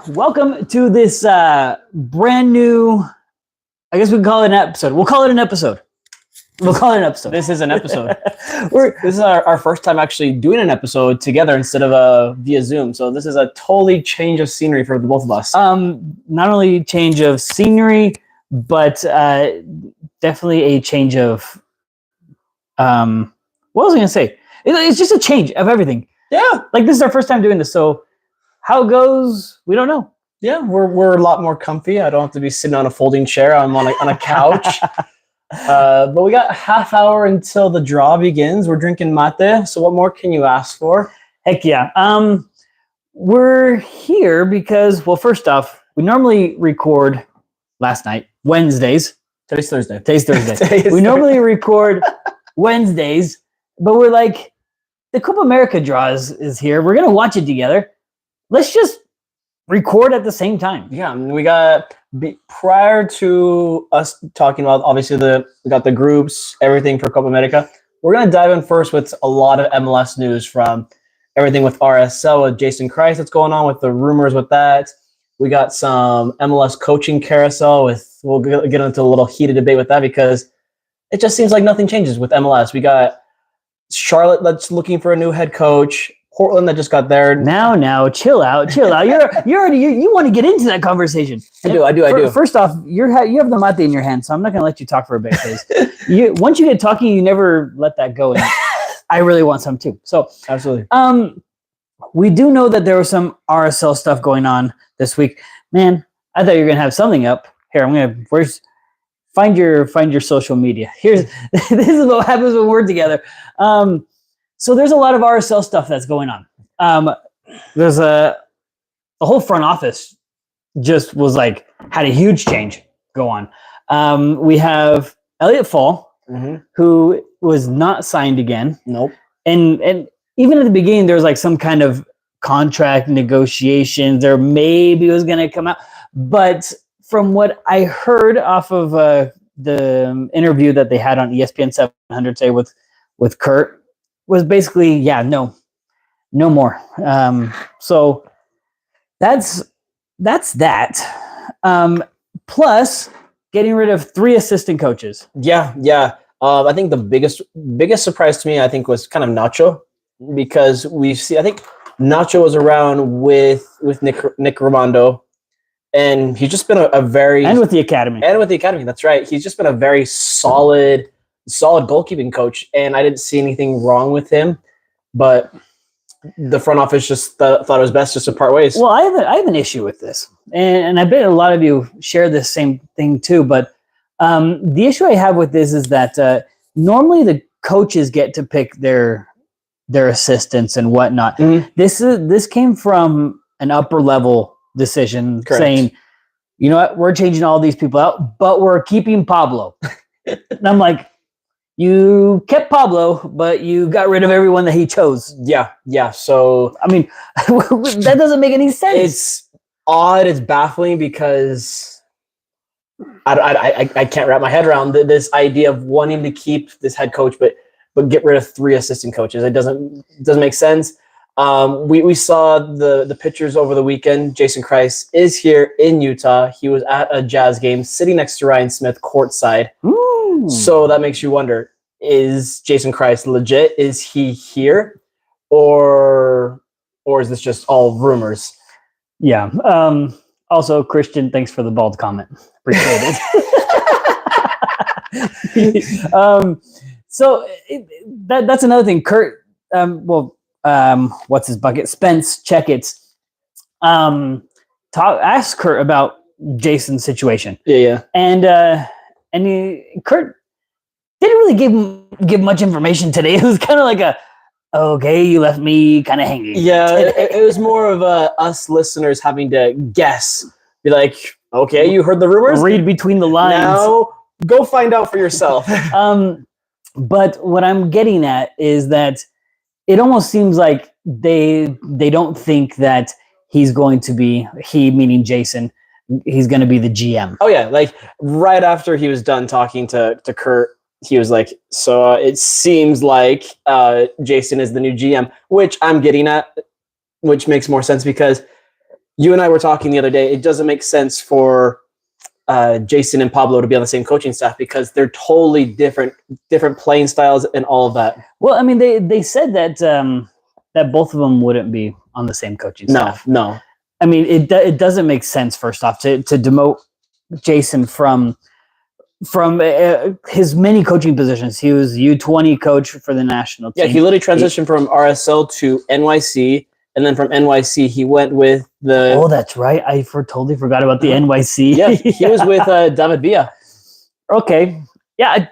Welcome to this brand new, I guess we can call it an episode. We'll call it an episode. This is an episode. This is our first time actually doing an episode together instead of via Zoom. So this is a totally change of scenery for the both of us. Not only change of scenery, but definitely a change of, what was I going to say? It's just a change of everything. Yeah. Like this is our first time doing this. So how it goes, we don't know. Yeah, we're a lot more comfy. I don't have to be sitting on a folding chair. I'm on a couch. But we got a half hour until the draw begins. We're drinking mate. So what more can you ask for? Heck yeah. We're here because, well, first off, we normally record last night, Wednesdays. Today's Thursday. We normally record Wednesdays, but we're like, the Copa America Draw is here. We're going to watch it together. Let's just record at the same time. Yeah, we got prior to us talking about obviously we got the groups, everything for Copa America. We're gonna dive in first with a lot of MLS news from everything with RSL with Jason Kreis that's going on with the rumors with that. We got some MLS coaching carousel we'll get into a little heated debate with that because it just seems like nothing changes with MLS. We got Charlotte that's looking for a new head coach. Portland that just got there. Now, chill out. You want to get into that conversation. I do. First off, you have the mate in your hand, so I'm not going to let you talk for a bit because once you get talking, you never let that go. And I really want some too. So absolutely. We do know that there was some RSL stuff going on this week. Man, I thought you were going to have something up here. Find your social media. This is what happens when we're together. So there's a lot of RSL stuff that's going on. There's the whole front office just was like, had a huge change go on. We have Elliot Fall, who was not signed again. Nope. And even at the beginning, there was like some kind of contract negotiations or maybe it was going to come out. But from what I heard off of the interview that they had on ESPN 700 today with Kurt, was basically, no more. So that's that. Plus getting rid of 3 assistant coaches. Yeah. I think the biggest surprise to me, I think, was kind of Nacho, because I think Nacho was around with Nick Romando, and he's just been and with the academy. That's right. He's just been a very solid goalkeeping coach, and I didn't see anything wrong with him, but the front office just thought it was best just to part ways. Well, I have an issue with this, and I bet a lot of you share this same thing too, but the issue I have with this is that normally the coaches get to pick their assistants and whatnot. This came from an upper level decision. Correct. Saying, you know what, we're changing all these people out, but we're keeping Pablo. And I'm like, you kept Pablo, but you got rid of everyone that he chose. Yeah. So, I mean, that doesn't make any sense. It's odd. It's baffling because I can't wrap my head around this idea of wanting to keep this head coach, but get rid of 3 assistant coaches. It doesn't make sense. We saw the pictures over the weekend. Jason Kreis is here in Utah. He was at a Jazz game sitting next to Ryan Smith courtside. Ooh. So that makes you wonder, is Jason Kreis legit? Is he here? Or is this just all rumors? Yeah. Also, Christian, thanks for the bald comment. Appreciate it. So that's another thing. Kurt, what's his bucket? Spence Checkets. Ask Kurt about Jason's situation. Yeah. And Kurt didn't really give much information today. It was kind of like okay, you left me kind of hanging. Yeah, it was more of us listeners having to guess. Be like, okay, you heard the rumors? Read between the lines. Now, go find out for yourself. But what I'm getting at is that it almost seems like they don't think that he's going to be, he meaning Jason, he's going to be the GM. Oh yeah, like right after he was done talking to Kurt, he was like, so it seems like Jason is the new GM, which I'm getting at, which makes more sense because you and I were talking the other day. It doesn't make sense for Jason and Pablo to be on the same coaching staff because they're totally different playing styles and all of that. Well, I mean, they said that that both of them wouldn't be on the same coaching staff. No. I mean, it doesn't make sense. First off, to demote Jason from his many coaching positions. He was U20 coach for the national team. Yeah, he literally transitioned from RSL to NYC, and then from NYC he went with the. Oh, that's right. I totally forgot about the NYC. Yeah, he was with David Villa. Okay, yeah,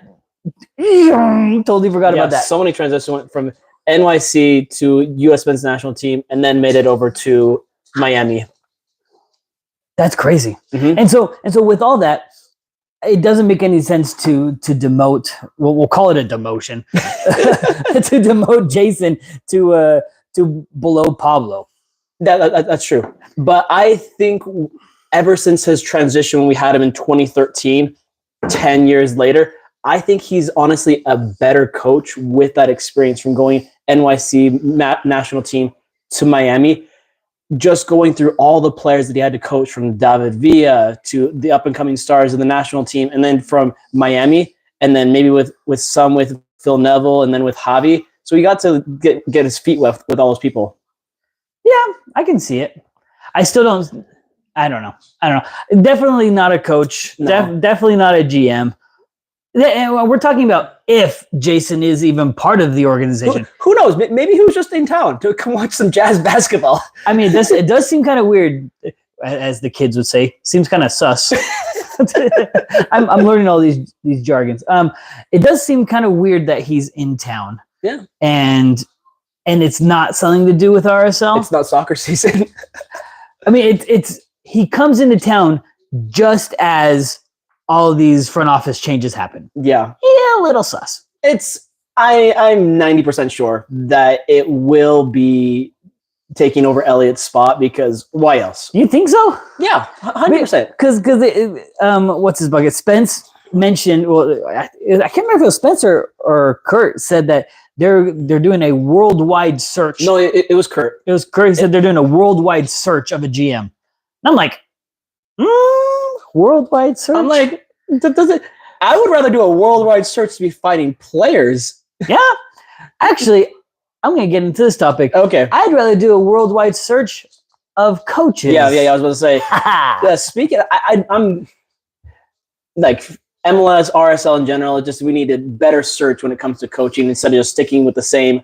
I totally forgot about that. So many transitions went from NYC to U.S. men's national team, and then made it over to Miami. That's crazy. Mm-hmm. And so with all that, it doesn't make any sense to demote. Well, we'll call it a demotion. To demote Jason to below Pablo. That's true. But I think ever since his transition, when we had him in 2013, 10 years later, I think he's honestly a better coach with that experience from going NYC national team to Miami. Just going through all the players that he had to coach, from David Villa to the up-and-coming stars of the national team, and then from Miami, and then maybe with Phil Neville, and then with Javi. So he got to get his feet wet with all those people. Yeah, I can see it. I still don't. I don't know. Definitely not a coach. No. Definitely not a GM. We're talking about if Jason is even part of the organization. Who knows? Maybe he was just in town to come watch some Jazz basketball. I mean, it does seem kind of weird, as the kids would say. Seems kind of sus. I'm learning all these jargons. It does seem kind of weird that he's in town. Yeah, and it's not something to do with RSL. It's not soccer season. I mean, he comes into town just as all of these front office changes happen. Yeah, a little sus. I'm 90% sure that it will be taking over Elliott's spot, because why else? You think so? Yeah, 100%. Because what's his bucket? Spence mentioned. Well, I can't remember if it was Spencer or Kurt said that they're doing a worldwide search. No, it was Kurt. It was Kurt. He said they're doing a worldwide search of a GM. And I'm like, worldwide search? I'm like, I would rather do a worldwide search to be finding players. Yeah. Actually, I'm going to get into this topic. Okay. I'd rather do a worldwide search of coaches. Yeah, I was about to say. Yeah, speaking, I'm like MLS, RSL in general, we need a better search when it comes to coaching instead of just sticking with the same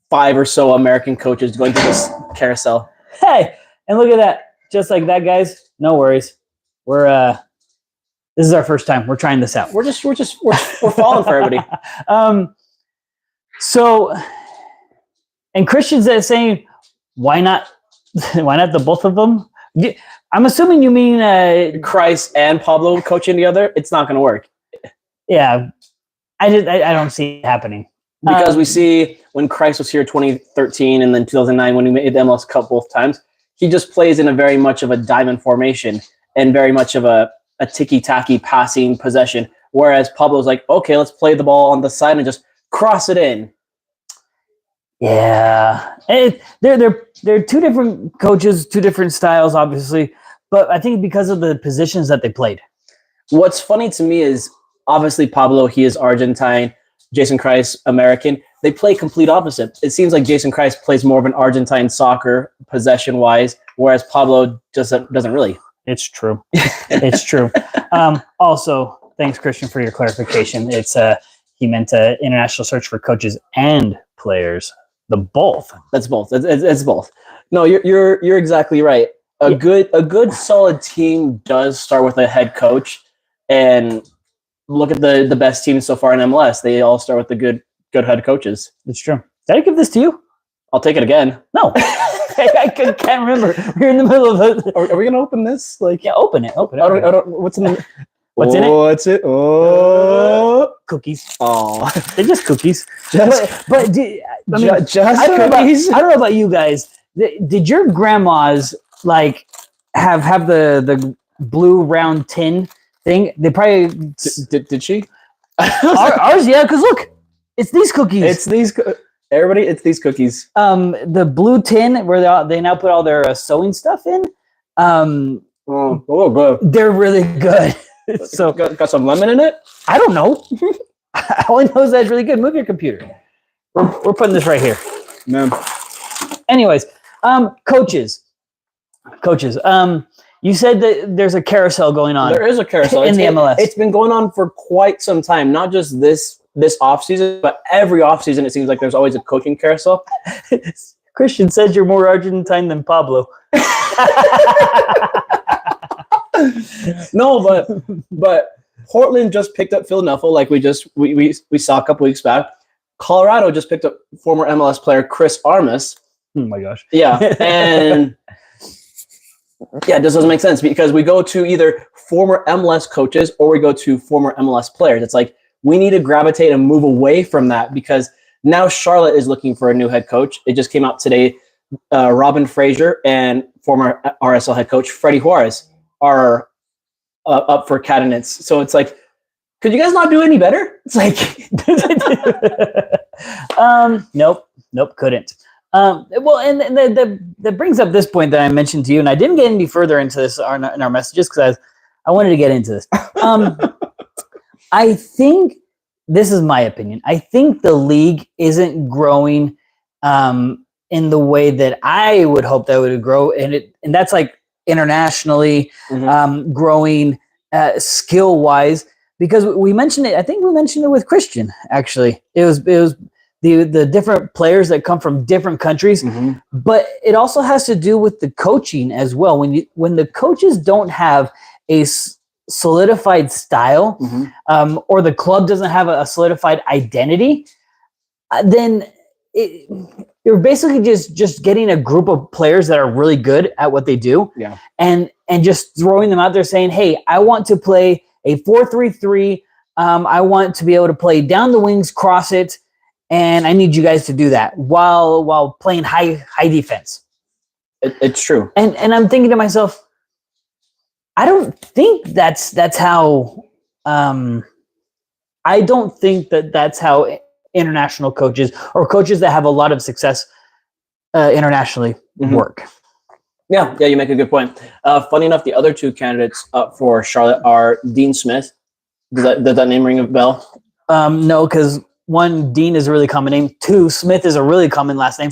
5 or so American coaches going through this carousel. Hey, and look at that. Just like that, guys. No worries. This is our first time. We're trying this out. We're falling for everybody. So, and Christian's saying, why not the both of them? I'm assuming you mean Christ and Pablo coaching together. It's not going to work. Yeah, I don't see it happening, because we see when Christ was here 2013 and then 2009 when he made the MLS Cup both times, he just plays in a very much of a diamond formation and very much of a ticky-tacky passing possession. Whereas Pablo's like, okay, let's play the ball on the side and just cross it in. Yeah, they're two different coaches, two different styles, obviously. But I think because of the positions that they played. What's funny to me is obviously Pablo, he is Argentine. Jason Christ, American. They play complete opposite. It seems like Jason Christ plays more of an Argentine soccer possession-wise, whereas Pablo doesn't really. It's true. It's true. Also, thanks, Christian, for your clarification. It's he meant an international search for coaches and players. The both. That's both. It's both. No, you're exactly right. A good solid team does start with a head coach, and look at the best teams so far in MLS. They all start with the good head coaches. It's true. Did I give this to you? I'll take it again. No. I can't remember. We're in the middle of it. Are we gonna open this? Like, yeah, open it. Open it. I don't, what's in the? What's in it? What's it? Oh, cookies. Oh, they're just cookies. Just cookies. I don't know about you guys. Did your grandmas like have the blue round tin thing? They probably did she? Ours, yeah. Because look, it's these cookies. It's these. Everybody, it's these cookies. The blue tin where they now put all their sewing stuff in. Oh, good. They're really good. So got some lemon in it? I don't know. All I know is that it's really good. Move your computer. We're putting this right here. Man. Anyways, coaches. You said that there's a carousel going on. There is a carousel in the MLS. It's been going on for quite some time. Not just this offseason, but every offseason it seems like there's always a coaching carousel. Christian says you're more Argentine than Pablo. No, but Portland just picked up Philadelphia, like we saw a couple weeks back. Colorado just picked up former MLS player Chris Armas. Oh my gosh. Yeah, and yeah, this doesn't make sense because we go to either former MLS coaches or we go to former MLS players. It's like we need to gravitate and move away from that because now Charlotte is looking for a new head coach. It just came out today. Robin Fraser and former RSL head coach Freddie Juarez are up for candidates. So it's like, could you guys not do any better? It's like, nope, couldn't. Well, and that brings up this point that I mentioned to you, and I didn't get any further into this in our messages because I wanted to get into this. I think this is my opinion. I think the league isn't growing in the way that I would hope that it would grow, and that's like internationally growing skill wise. Because we mentioned it, I think we mentioned it with Christian. Actually, it was the different players that come from different countries, but it also has to do with the coaching as well. When the coaches don't have a solidified style, or the club doesn't have a solidified identity, then you're basically just getting a group of players that are really good at what they do, and just throwing them out there saying, "Hey, I want to play a 4-3-3. I want to be able to play down the wings, cross it, and I need you guys to do that while playing high defense." It's true. And I'm thinking to myself, I don't think that's how. I don't think that's how international coaches or coaches that have a lot of success internationally work. Yeah, you make a good point. Funny enough, the other two candidates up for Charlotte are Dean Smith. Does that name ring a bell? No, because one, Dean is a really common name. Two, Smith is a really common last name.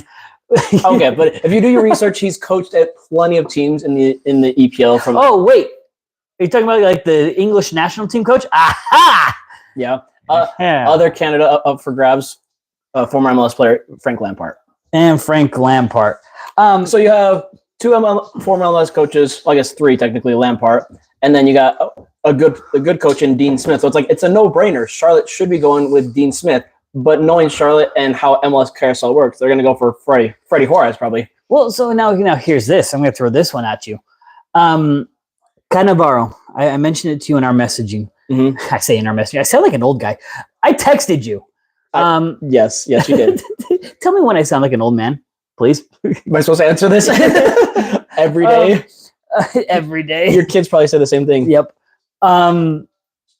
Okay, but if you do your research, he's coached at plenty of teams in the EPL. Oh wait, are you talking about like the English national team coach? Aha! Yeah. Other candidate up for grabs, former MLS player Frank Lampard. And Frank Lampard. So you have two former MLS coaches, well, I guess three technically, Lampard, and then you got a good coach in Dean Smith. So it's like it's a no-brainer. Charlotte should be going with Dean Smith, but knowing Charlotte and how MLS carousel works, they're going to go for Freddie Juarez probably. Well, so now here's this. I'm going to throw this one at you. Cannavaro. I mentioned it to you in our messaging. I say in our messaging. I sound like an old guy. I texted you. Yes, you did. Tell me when I sound like an old man, please. Am I supposed to answer this every day? Every day. Your kids probably say the same thing. Yep.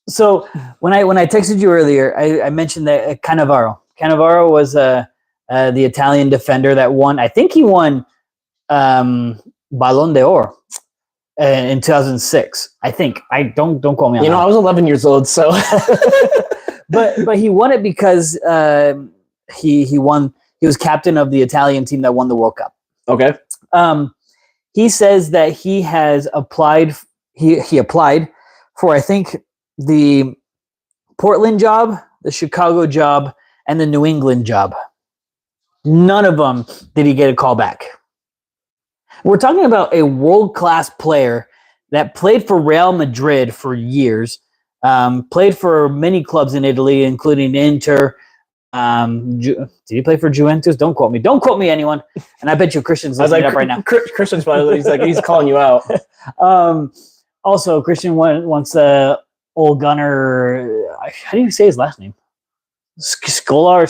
So when I texted you earlier, I mentioned that Cannavaro. Cannavaro was the Italian defender that won. I think he won Ballon d'Or in 2006. I think. I don't quote me on that. I was 11 years old, so. but he won it because he won. He was captain of the Italian team that won the World Cup. Okay. He says that he has applied. He applied for, I think, the Portland job, the Chicago job, and the New England job. None of them did he get a call back. We're talking about a world-class player that played for Real Madrid for years, played for many clubs in Italy, including Inter. Did he play for Juventus? Don't quote me. Don't quote me, anyone. And I bet you Christian's listening up right now. Christian's probably he's calling you out. Also, Christian wants Ole Gunnar. How do you say his last name? Scholar,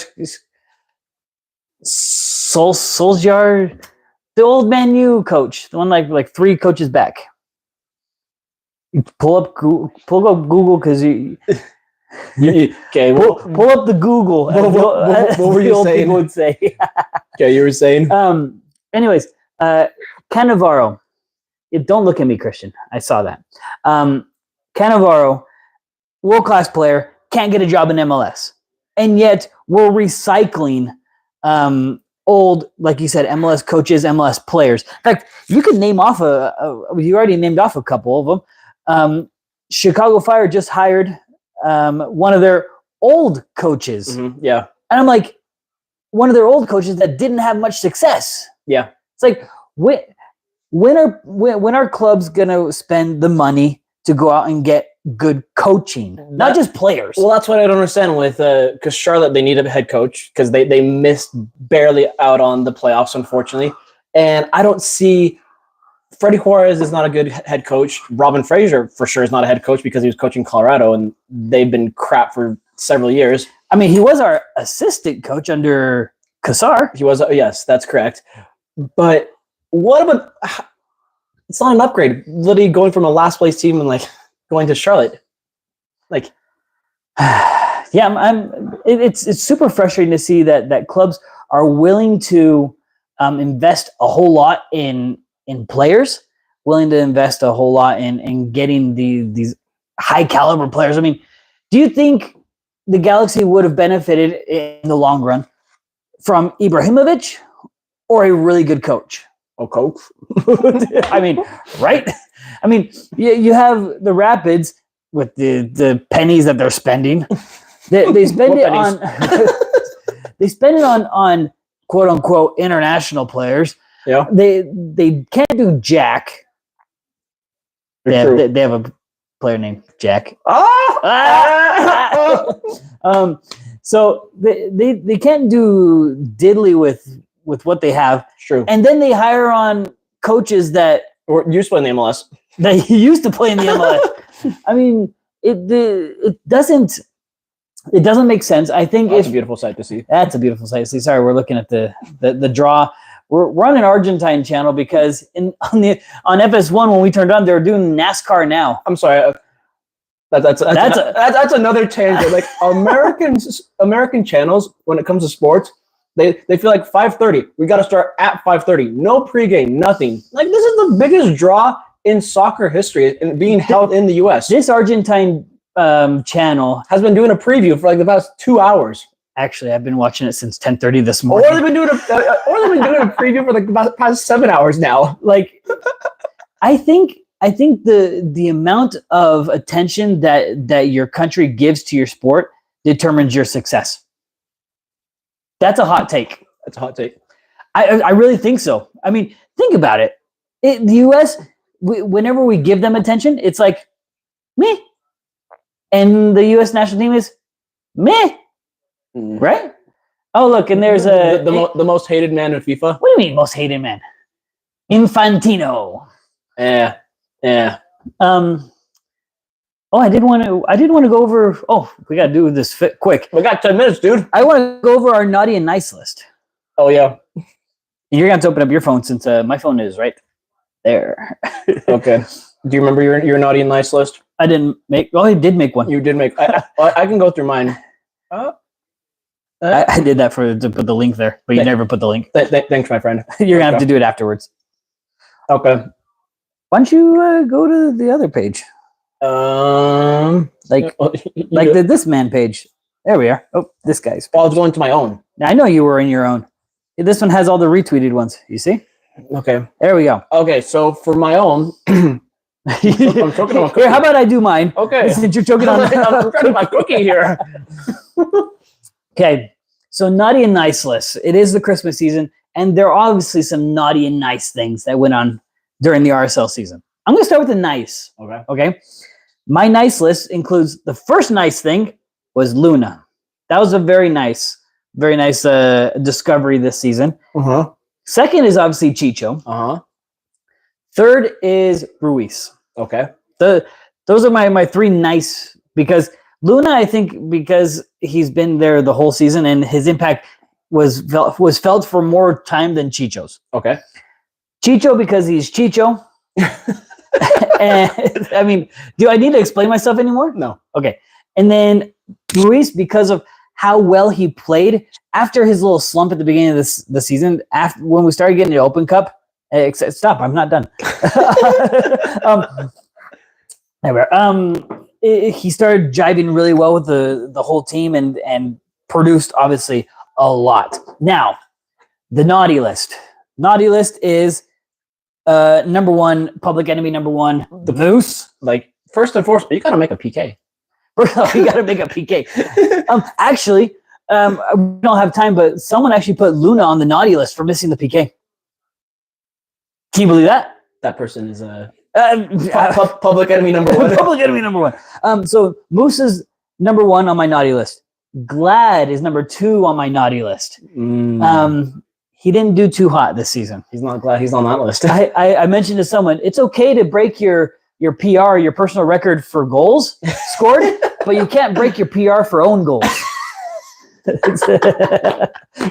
Solskjaer, the old Man U coach, the one like three coaches back. You pull up Google because you. Okay, pull up the Google. What were you saying? People would say. Okay, you were saying. Anyways, Cannavaro. don't look at me, Christian. I saw that. Cannavaro, world-class player, can't get a job in MLS. And yet we're recycling old, like you said, MLS coaches, MLS players. In fact, you can name off you already named off a couple of them. Chicago Fire just hired one of their old coaches. Mm-hmm. Yeah. And I'm like, one of their old coaches that didn't have much success. Yeah. It's like, when are clubs going to spend the money to go out and get good coaching, not just players? Well, that's what I don't understand with because Charlotte, they need a head coach because they missed barely out on the playoffs, unfortunately. And I don't see Freddie Juarez is not a good head coach. Robin Fraser for sure is not a head coach because he was coaching Colorado and they've been crap for several years. I mean, he was our assistant coach under Kassar. He was, yes, that's correct. But what about? It's not an upgrade. Literally going from a last place team and like going to Charlotte, like, yeah, it's super frustrating to see that clubs are willing to invest a whole lot in players, willing to invest a whole lot in getting these high caliber players. I mean, do you think the Galaxy would have benefited in the long run from Ibrahimovic or a really good coach? Oh, coach. I mean, right? I mean, you have the Rapids with the pennies that they're spending. They spend it on they spend it on quote unquote international players. Yeah. They can't do jack. They have a player named Jack. So they can't do diddly with what they have. True. And then they hire on coaches that used to play in the MLS. That used to play in the MLS. I mean, it doesn't make sense. I think That's a beautiful sight to see. That's a beautiful sight to see. Sorry, we're looking at the draw. We're on an Argentine channel because on FS1 when we turned on, they were doing NASCAR now. I'm sorry. That's another tangent. Like American channels, when it comes to sports, they feel like 5:30. We got to start at 5:30. No pregame, nothing. Like this is the biggest draw in soccer history and being held in the U.S. This Argentine channel has been doing a preview for like the past 2 hours. Actually, I've been watching it since 10:30 this morning. Or they've been doing a preview for like the past 7 hours now. Like, I think the amount of attention that your country gives to your sport determines your success. That's a hot take. That's a hot take. I really think so. I mean, think about it. The U.S., whenever we give them attention, it's like, meh. And the U.S. national team is meh. Right? Oh, look, and there's the most hated man in FIFA. What do you mean, most hated man? Infantino. Yeah. Oh, I did want to go over. Oh, we got to do this quick. We got 10 minutes, dude. I want to go over our naughty and nice list. Oh yeah. You're gonna have to open up your phone since my phone is right there. Okay. Do you remember your naughty and nice list? I didn't make. Oh, I did make one. You did make. I can go through mine. I did that to put the link there, but you never put the link. Thanks, my friend. You're gonna have to do it afterwards. Okay. Why don't you go to the other page? This man page. There we are. Oh, this guy's page. Well, I was going to my own. I know you were in your own. This one has all the retweeted ones. You see? Okay. There we go. Okay, so for my own, I'm choking on my cookie. Here, how about I do mine? Okay. Since you're choking on I'm choking my cookie here. Okay, so naughty and nice list. It is the Christmas season, and there are obviously some naughty and nice things that went on during the RSL season. I'm going to start with the nice. Okay. My nice list includes the first nice thing was Luna. That was a very nice discovery this season. Second is obviously Chicho. Third is Ruiz. Okay. Those are my three nice, because Luna, I think, because he's been there the whole season and his impact was felt for more time than Chicho's. Okay. Chicho because he's Chicho. And I mean, do I need to explain myself anymore? No. Okay. And then Ruiz because of how well he played after his little slump at the beginning of the season, when we started getting the Open Cup Stop! I'm not done. Anyway, he started jiving really well with the whole team and produced obviously a lot. Now, the naughty list. Naughty list is number one, public enemy number one, the Moose. Like first and foremost, you gotta make a PK. You gotta make a PK. Actually, we don't have time, but someone actually put Luna on the naughty list for missing the PK. Can you believe that? That person is public enemy number one. Public enemy number one. So Moose is number one on my naughty list. Glad is number two on my naughty list. He didn't do too hot this season. He's not glad he's on that list. I mentioned to someone, it's okay to break your PR, your personal record for goals scored, but you can't break your PR for own goals.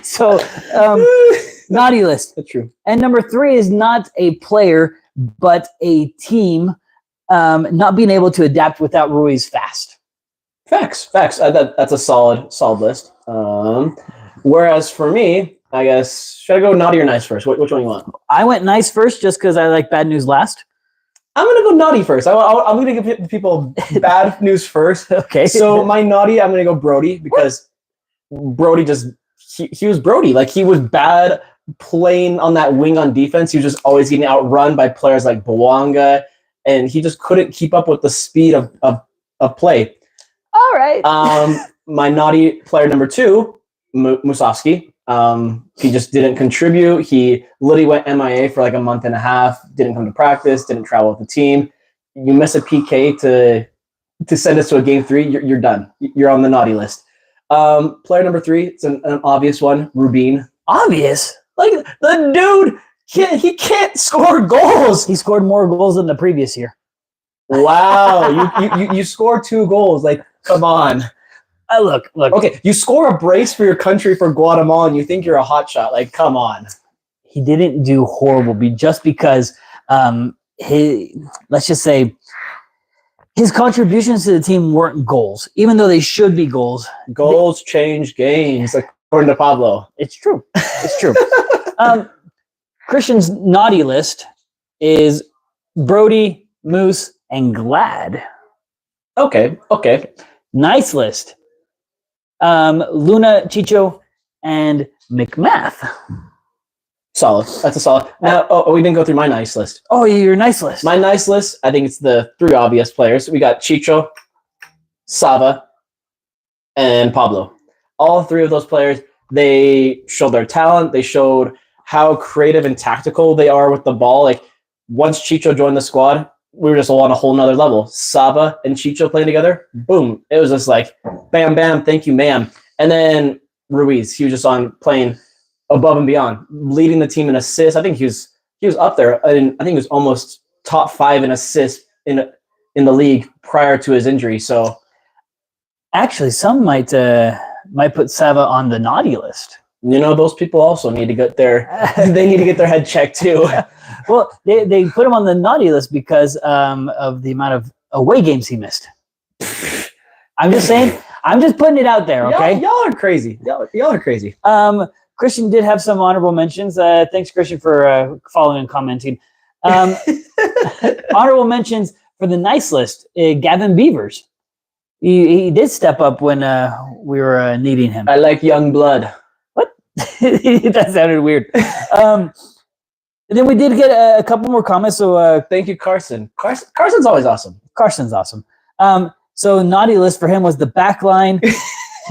So, naughty list. That's true. And number three is not a player, but a team not being able to adapt without Ruiz fast. Facts. That's a solid list. Whereas for me, I guess, should I go naughty or nice first? Which one you want? I went nice first just because I like bad news last. I'm going to go naughty first. I'm going to give people bad news first. Okay. So my naughty, I'm going to go Brody because Brody he was Brody. Like he was bad playing on that wing on defense. He was just always getting outrun by players like Bawanga, and he just couldn't keep up with the speed of play. All right. My naughty player number two, Musovski. He just didn't contribute. He literally went MIA for like a month and a half, didn't come to practice, didn't travel with the team. You miss a PK to send us to a game 3, you're done. You're on the naughty list. Player number 3, it's an obvious one, Rubin. Obvious? Like the dude, he can't score goals. He scored more goals than the previous year. Wow, you scored 2 goals. Like, come on. Look. Okay, you score a brace for your country for Guatemala, and you think you're a hotshot. Like, come on. He didn't do horrible, just because let's just say his contributions to the team weren't goals, even though they should be goals. Goals change games, according to Pablo. It's true. It's true. Christian's naughty list is Brody, Moose, and Glad. Okay. Nice list. Luna, Chicho, and McMath. Solid. That's a solid. Now, we didn't go through my nice list. Oh, your nice list. My nice list, I think it's the 3 obvious players. We got Chicho, Sava, and Pablo. All 3 of those players, they showed their talent. They showed how creative and tactical they are with the ball. Like, once Chicho joined the squad, we were just on a whole nother level. Sava and Chicho playing together, boom. It was just like, bam, bam, thank you, ma'am. And then Ruiz, he was just on playing above and beyond, leading the team in assists. I think he was up there. I think he was almost top 5 in assists in the league prior to his injury. So actually, some might put Sava on the naughty list. You know, those people also need to get their head checked too. Well, they put him on the naughty list because of the amount of away games he missed. I'm just saying. I'm just putting it out there. Okay, y'all are crazy. Y'all are crazy. Christian did have some honorable mentions. Thanks, Christian, for following and commenting. Honorable mentions for the nice list. Gavin Beavers. He did step up when we were needing him. I like young blood. What? That sounded weird. And then we did get a couple more comments. So thank you, Carson. Carson's always awesome. Carson's awesome. So naughty list for him was the back line.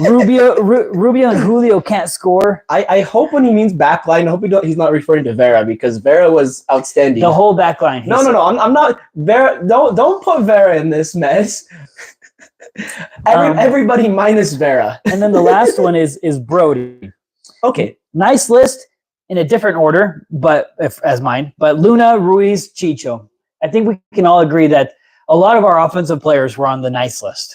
Rubio and Julio can't score. I hope when he means back line, I hope he's not referring to Vera, because Vera was outstanding. The whole back line. No. I'm not Vera. Don't put Vera in this mess. Everybody minus Vera. And then the last one is Brody. Okay. Nice list in a different order, but as mine. But Luna, Ruiz, Chicho. I think we can all agree that a lot of our offensive players were on the nice list.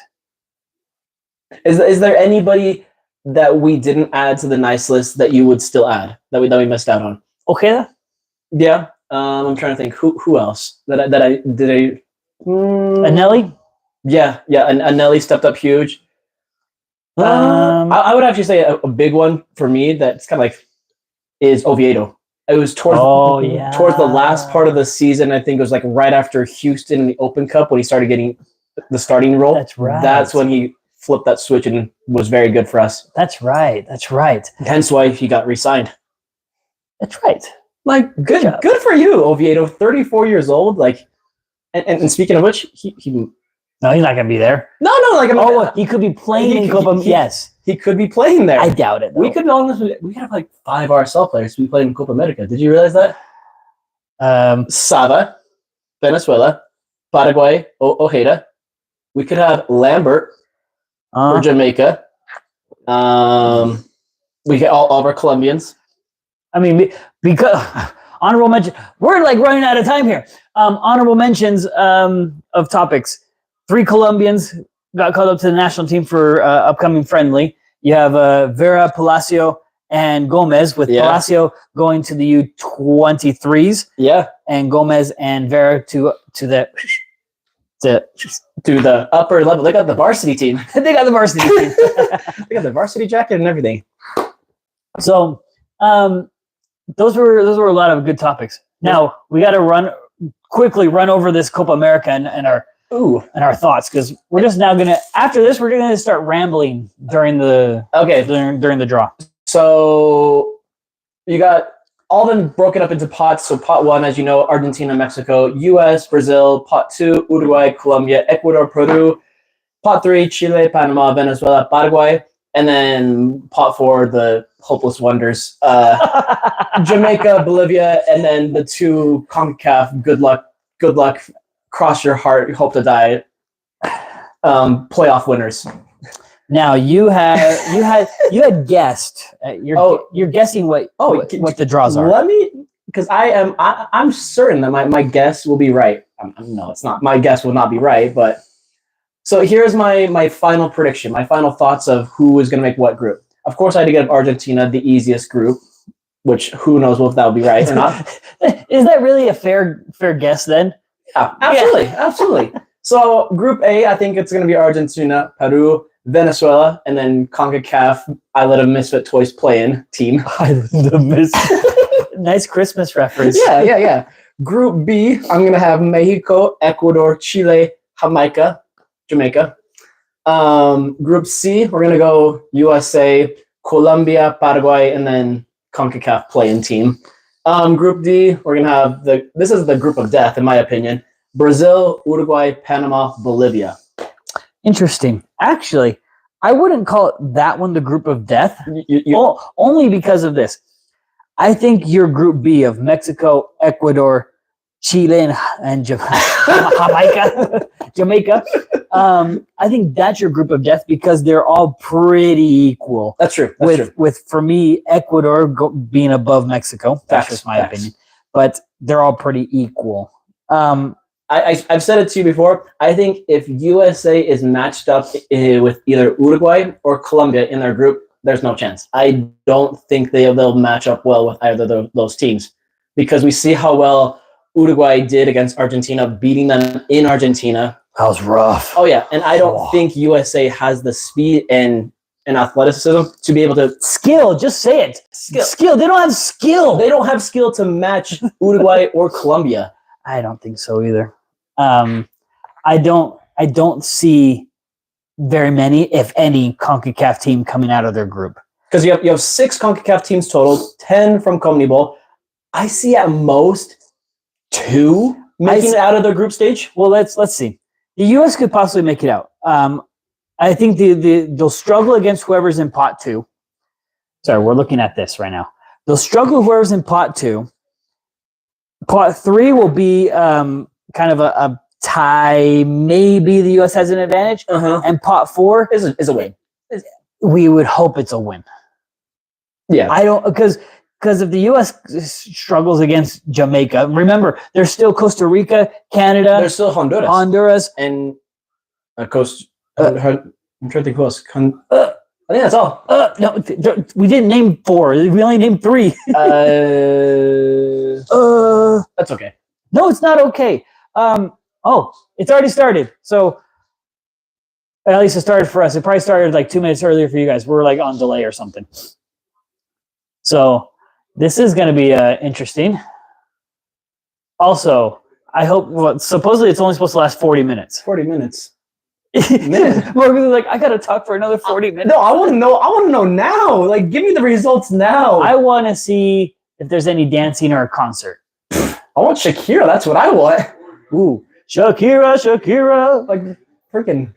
Is there anybody that we didn't add to the nice list that you would still add that we missed out on? Okay. Yeah. I'm trying to think who else that I did. Anelli? Yeah. Anelli stepped up huge. I would actually say a big one for me that's kind of like is Oviedo. It was towards towards the last part of the season. I think it was like right after Houston in the Open Cup when he started getting the starting role. That's right. That's when he flipped that switch and was very good for us. That's right. That's right. Hence why he got re-signed. That's right. Like good for you, Oviedo. 34 years old. Like, and speaking of which, he no, he's not gonna be there. No, like he could be playing in Copa. Yes, he could be playing there. I doubt it. Though. We could honestly, we have like 5 RSL players to be playing in Copa America. Did you realize that? Sava, Venezuela, Paraguay, Ojeda. We could have Lambert for Jamaica. We get all of our Colombians. I mean, because honorable mention. We're like running out of time here. Honorable mentions of topics. 3 Colombians got called up to the national team for upcoming friendly. You have Vera, Palacio, and Gomez, with Palacio going to the U23s. Yeah. And Gomez and Vera to the upper level. They got the varsity team. They got the varsity team. They got the varsity jacket and everything. So those were a lot of good topics. Now we got to quickly run over this Copa America and our thoughts, because we're just now gonna, after this, we're gonna start rambling during the during the draw. So you got all them broken up into pots. So pot 1, as you know, Argentina, Mexico, US, Brazil. Pot 2, Uruguay, Colombia, Ecuador, Peru. Pot 3, Chile, Panama, Venezuela, Paraguay. And then pot 4, the hopeless wonders, Jamaica, Bolivia, and then the 2 CONCACAF. Good luck. Cross your heart, hope to die. Playoff winners. Now you had guessed. You're guessing what the draws are. Let me, because I'm certain that my guess will be right. No, it's not. My guess will not be right, but so here's my final prediction. My final thoughts of who is going to make what group. Of course, I had to give Argentina the easiest group, which who knows if that will be right or not. Is that really a fair guess then? Yeah, absolutely. So Group A, I think it's going to be Argentina, Peru, Venezuela, and then CONCACAF, I Let a Misfit Toys Play-In team. Nice Christmas reference. Yeah. Group B, I'm going to have Mexico, Ecuador, Chile, Jamaica. Group C, we're going to go USA, Colombia, Paraguay, and then CONCACAF Play-In team. Group D, we're going to have this is the group of death, in my opinion. Brazil, Uruguay, Panama, Bolivia. Interesting. Actually, I wouldn't call that one the group of death. Only because of this. I think your Group B of Mexico, Ecuador, Chile, and Jamaica. I think that's your group of death because they're all pretty equal. That's true. With for me, Ecuador being above Mexico. That's just my opinion. But they're all pretty equal. I've said it to you before. I think if USA is matched up with either Uruguay or Colombia in their group, there's no chance. I don't think they'll match up well with either of those teams, because we see how well Uruguay did against Argentina, beating them in Argentina. That was rough. Oh, yeah. And I don't think USA has the speed and athleticism to be able to... Skill. Just say it. Skill. They don't have skill. They don't have skill to match Uruguay or Colombia. I don't think so either. I don't see very many, if any, CONCACAF team coming out of their group. Because you have 6 CONCACAF teams total, 10 from CONMEBOL. I see at most 2 making it out of their group stage. Well, let's see. The U.S. could possibly make it out. I think they'll struggle against whoever's in pot 2. Sorry, we're looking at this right now. They'll struggle with whoever's in pot 2. Pot 3 will be kind of a tie. Maybe the U.S. has an advantage. And pot 4 is a win. We would hope it's a win. Yeah. I don't, because if the U.S. struggles against Jamaica, remember, there's still Costa Rica, Canada. There's still Honduras. And I'm trying to think who else. I think that's all. No, we didn't name 4. We only named 3. That's okay. No, it's not okay. It's already started. So at least it started for us. It probably started like 2 minutes earlier for you guys. We're like on delay or something. So This is going to be interesting. Also, I hope. Well, supposedly it's only supposed to last 40 minutes. 40 minutes. Morgan's like, I gotta talk for another 40 minutes. No, I want to know. I want to know now. Like, give me the results now. I want to see if there's any dancing or a concert. I want Shakira. That's what I want. Ooh, Shakira. Like, freaking.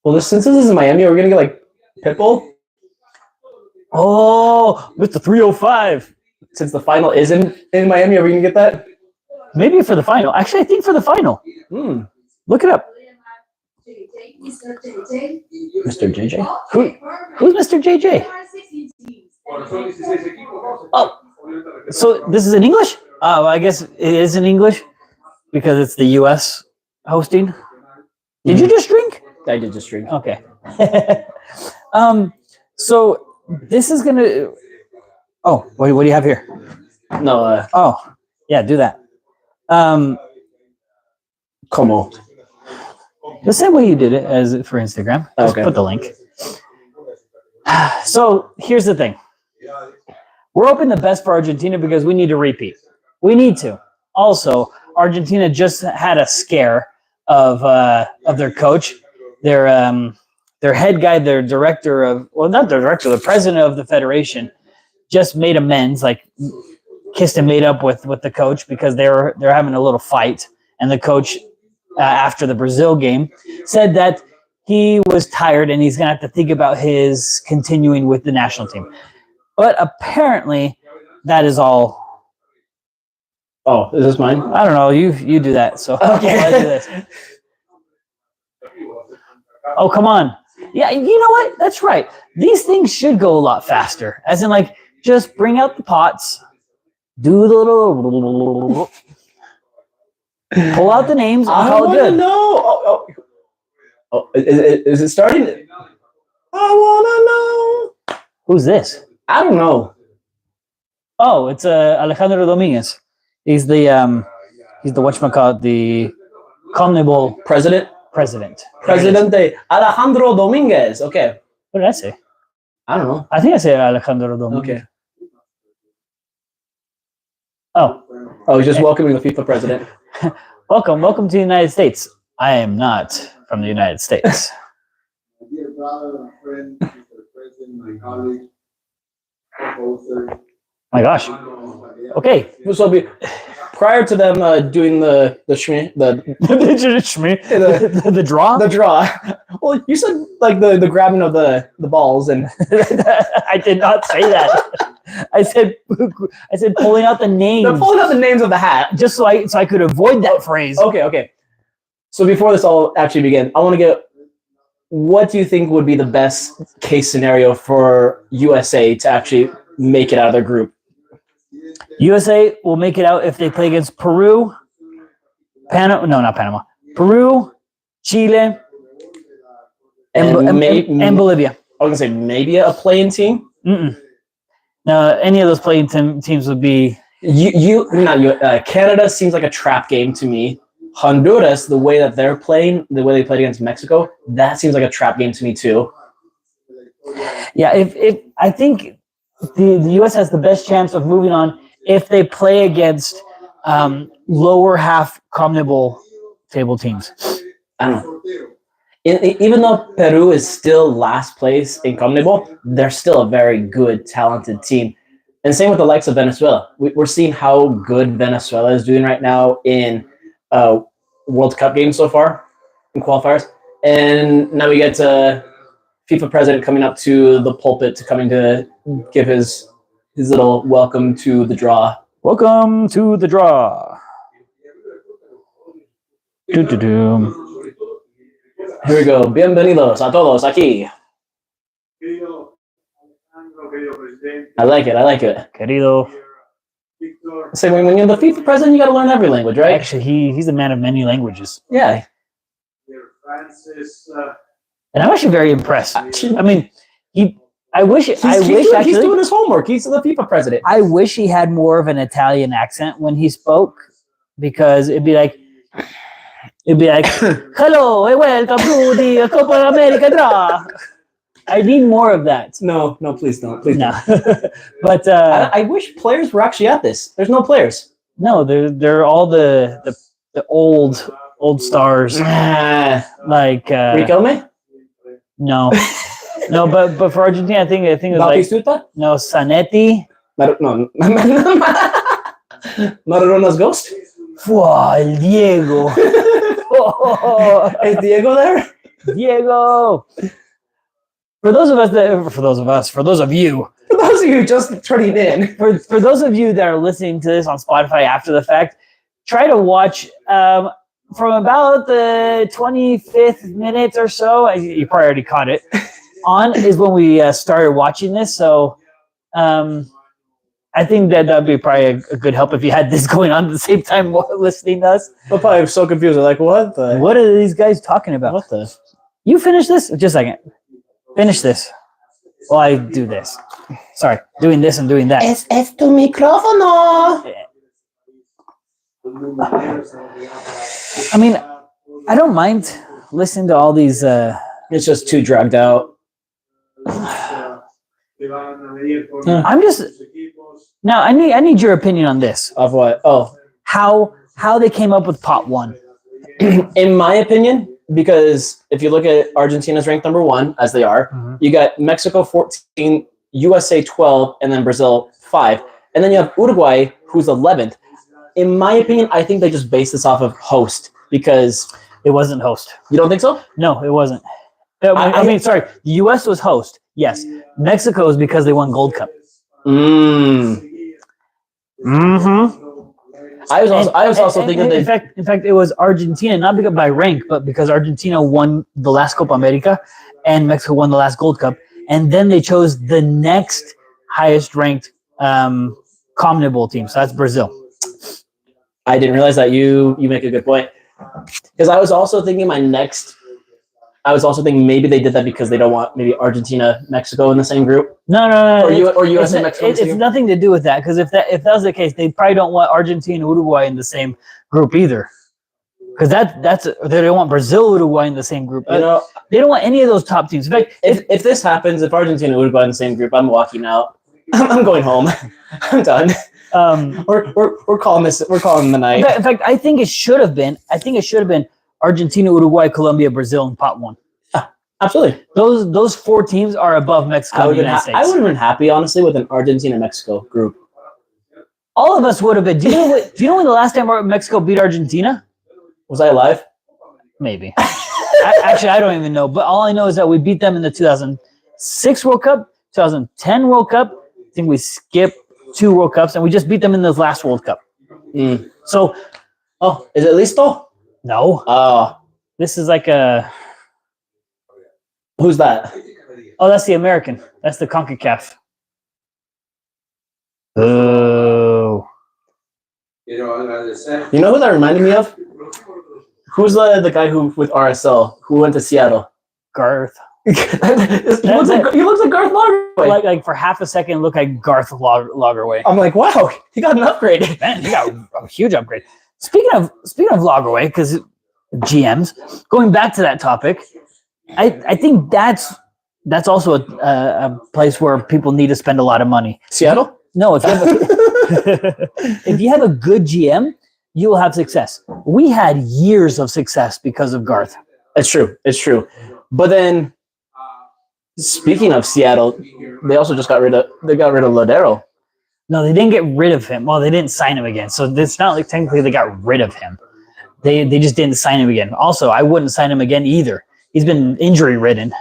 Well, since this is in Miami, we're gonna get like Pitbull. Oh, with the 305. Since the final is in Miami, are we gonna get that? Maybe for the final. Actually, I think for the final. Look it up. Mr. JJ? Who's Mr. JJ? Oh, so this is in English? Oh, I guess it is in English because it's the U.S. hosting. Did you just drink? I did just drink. Okay. So this is gonna. Oh, what do you have here? No. Oh, yeah, do that. Como? The same way you did it as for Instagram. Just put the link. So here's the thing. We're hoping the best for Argentina because we need to repeat. We need to. Also, Argentina just had a scare of their coach, their head guy, their director of not the director, the president of the federation, just made amends, like kissed and made up with the coach because they're having a little fight, and the coach after the Brazil game said that he was tired and he's gonna have to think about his continuing with the national team. But apparently, that is all. Oh, is this mine? I don't know. You do that. So okay. I do this. Oh, come on. Yeah, you know what? That's right. These things should go a lot faster. As in, like, just bring out the pots, do the little, pull out the names, and call it good. No. Oh, is it starting? I wanna know. Who's this? I don't know. Oh, it's Alejandro Dominguez. He's the whatchamacallit, the CONMEBOL President. Presidente Alejandro Dominguez. Okay. What did I say? I don't know. I think I said Alejandro Dominguez. Okay. Oh, he's just welcoming the FIFA president. Welcome to the United States. I am not from the United States. My dear brother, my friend, Mr. President, my colleague, co-hoster. My gosh. Okay. So prior to them doing the the draw. The draw. Well, you said like the grabbing of the balls, and I did not say that. I said pulling out the names. They're pulling out the names of the hat, just so I could avoid that phrase. Okay. So before this all actually begins, I want to get. What do you think would be the best case scenario for USA to actually make it out of their group? USA will make it out if they play against Peru, not Panama. Peru, Chile, and Bolivia. I was gonna say maybe a playing team. No, any of those playing teams would be. Canada seems like a trap game to me. Honduras, the way that they're playing, the way they played against Mexico, that seems like a trap game to me too. Yeah, if I think the U.S. has the best chance of moving on if they play against lower half CONMEBOL table teams. I don't know. Even though Peru is still last place in CONMEBOL, they're still a very good, talented team. And same with the likes of Venezuela. We're seeing how good Venezuela is doing right now in World Cup games so far, in qualifiers. And now we get FIFA president coming up to the pulpit to give his little welcome to the draw. Welcome to the draw. Do-do-do. Here we go. Bienvenidos a todos aquí. I like it. Querido. So when you're the FIFA president, you got to learn every language, right? Actually, he's a man of many languages. Yeah. And I'm actually very impressed. I mean, he's doing his homework. He's the FIFA president. I wish he had more of an Italian accent when he spoke, because it'd be like, hello and welcome to the Copa America Draw. I need more of that. No, please don't. Please No, don't. but I wish players were actually at this. There's no players. no, they're all the old stars like Riquelme? no, no, but for Argentina, I think it was like Batistuta? no Zanetti. No. Maradona's ghost? Wow, el Diego. Is Diego there? Diego. For those of you For those of you just turning in. for those of you that are listening to this on Spotify after the fact, try to watch from about the 25th minute or so. You probably already caught it. On is when we started watching this, so I think that'd be probably a good help if you had this going on at the same time while listening to us. I'm probably so confused. Like, what the? What are these guys talking about? What the? You finish this? Just a second. Finish this. While I do this. Sorry, doing this and doing that. Es tu micrófono. I mean, I don't mind listening to all these. It's just too dragged out. I'm just now. I need your opinion on this. Of what? Oh, How they came up with pot one. in my opinion, because if you look at Argentina's ranked number 1, as they are, you got Mexico 14, USA 12, and then Brazil 5. And then you have Uruguay, who's 11th. In my opinion, I think they just based this off of host because It wasn't host. you don't think so? No, it wasn't. I mean, sorry. The U.S. was host. Yes. Mexico is because they won Gold Cup. Mm-hmm. I was also thinking in fact, it was Argentina, not because by rank, but because Argentina won the last Copa America and Mexico won the last Gold Cup, and then they chose the next highest ranked CONMEBOL team. So that's Brazil. I didn't realize that. You make a good point. Because I was also thinking maybe they did that because they don't want maybe Argentina, Mexico in the same group. No. Or US and Mexico. It's nothing to do with that, because if that was the case, they probably don't want Argentina and Uruguay in the same group either. Because they don't want Brazil, Uruguay in the same group. You know, They don't want any of those top teams. In fact, if this happens, if Argentina and Uruguay in the same group, I'm walking out. I'm going home. I'm done. We're calling this. We're calling the night. in fact, I think it should have been Argentina, Uruguay, Colombia, Brazil, and pot one. Absolutely. Those 4 teams are above Mexico and the United States. I would have been happy, honestly, with an Argentina-Mexico group. All of us would have been. Do you know when the last time Mexico beat Argentina? Was I alive? Maybe. Actually, I don't even know. But all I know is that we beat them in the 2006 World Cup, 2010 World Cup. I think we skipped 2 World Cups, and we just beat them in this last World Cup. So, is it listo? No. This is like a... Who's that? Oh, that's the American. That's the CONCACAF. Oh. You know who that reminded me of? Who's the guy who with RSL who went to Seattle? Garth. he looks like Garth Lagerwey. Like for half a second, look like Garth Lagerway. I'm like, wow, he got an upgrade. Man, he got a huge upgrade. Speaking of Lagerway, because GMs, going back to that topic, I think that's also a place where people need to spend a lot of money. Seattle? No, if you have a good GM, you will have success. We had years of success because of Garth. It's true. But then, speaking of Seattle, they also just got rid of Lodero. No, they didn't get rid of him. Well, they didn't sign him again. So it's not like technically they got rid of him. They just didn't sign him again. Also, I wouldn't sign him again either. He's been injury ridden.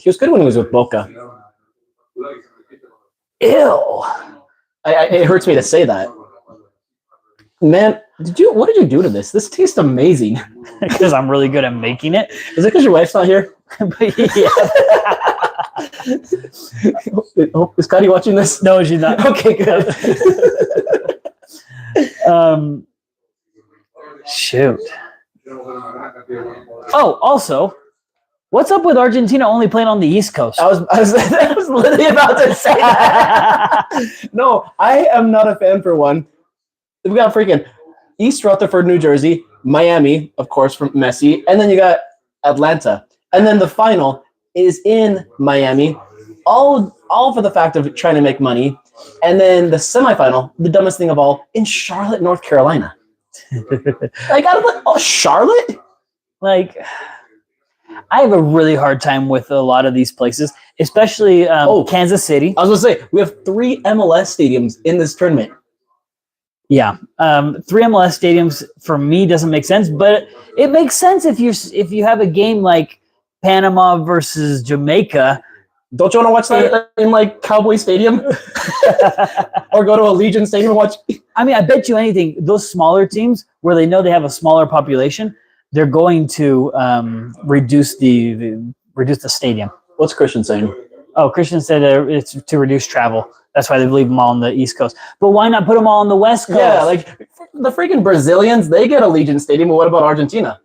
He was good when he was with Boca. Ew. It hurts me to say that. Man, what did you do to this? This tastes amazing. Because I'm really good at making it. Is it because your wife's not here? Is Scotty watching this? No, she's not. Okay, good. Shoot. Oh, also, what's up with Argentina only playing on the East Coast? I was literally about to say that. No, I am not a fan for one. We got freaking East Rutherford, New Jersey, Miami, of course, from Messi, and then you got Atlanta. And then the final is in Miami, all for the fact of trying to make money. And then the semifinal, the dumbest thing of all, in Charlotte, North Carolina. Like, I was like, oh, Charlotte? Like, I have a really hard time with a lot of these places, especially Kansas City. I was going to say, we have 3 MLS stadiums in this tournament. Yeah, 3 MLS stadiums for me doesn't make sense, but it makes sense if you have a game like Panama versus Jamaica. Don't you want to watch that in like Cowboy Stadium, or go to Allegiant Stadium and watch? I mean, I bet you anything. Those smaller teams where they know they have a smaller population, they're going to reduce the stadium. What's Christian saying? Oh, Christian said it's to reduce travel. That's why they leave them all on the East Coast. But why not put them all on the West Coast? Yeah, like the freaking Brazilians, they get Allegiant Stadium. But what about Argentina?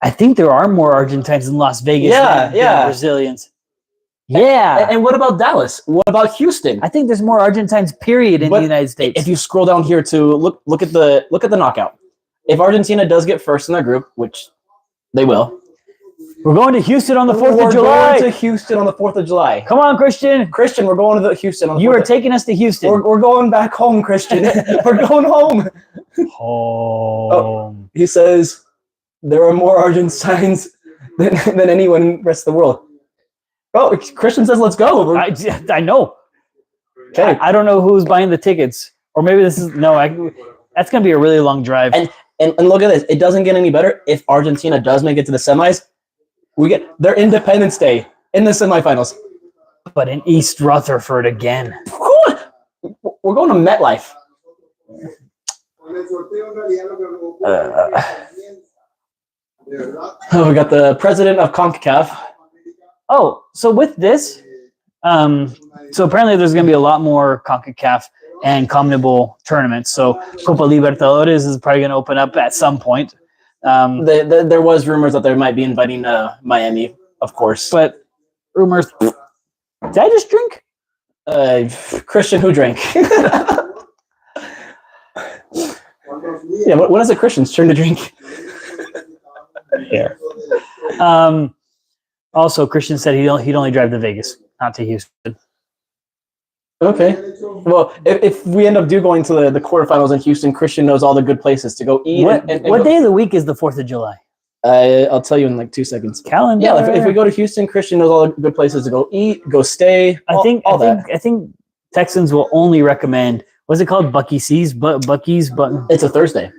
I think there are more Argentines in Las Vegas than Brazilians. Yeah. And what about Dallas? What about Houston? I think there's more Argentines, period, in the United States. If you scroll down here to look at the knockout. If Argentina does get first in their group, which they will, we're going to Houston on the 4th of July. We're going to Houston on the 4th of July. Come on, Christian. Christian, we're going to Houston on the 4th. You are taking us to Houston. We're going back home, Christian. We're going home. Home. Oh, he says there are more Argentines than anyone in the rest of the world. Oh, Christian says let's go. I know. Okay. I don't know who's buying the tickets. Or maybe this is... No, that's going to be a really long drive. And look at this. It doesn't get any better. If Argentina does make it to the semis, we get their Independence Day in the semifinals. But in East Rutherford again. We're going to MetLife. We got the president of CONCACAF. Oh, so with this, so apparently there's going to be a lot more CONCACAF and CONMEBOL tournaments. So Copa Libertadores is probably going to open up at some point. There was rumors that they might be inviting Miami, of course. But rumors. Did I just drink? Christian, who drank? Yeah, when is it Christian's turn to drink? Here. Also, Christian said he'd only drive to Vegas, not to Houston. Okay. Well, if we end up going to the quarterfinals in Houston, Christian knows all the good places to go eat. What day of the week is the 4th of July? I'll tell you in like 2 seconds. Calendar. Yeah, if we go to Houston, Christian knows all the good places to go eat, go stay. I think Texans will only recommend. What's it called? Bucky C's, Bucky's, but it's a Thursday.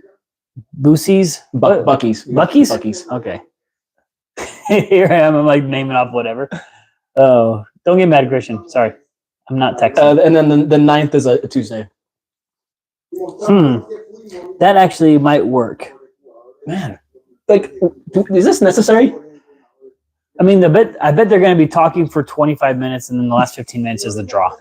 Boosie's, Bucky's. Bucky's. Bucky's. Okay. Here I am. I'm like naming off whatever. Oh, don't get mad, Christian. Sorry, I'm not Texan. And then the 9th is a Tuesday. That actually might work. Man, like, is this necessary? I mean, I bet they're going to be talking for 25 minutes, and then the last 15 minutes is the draw.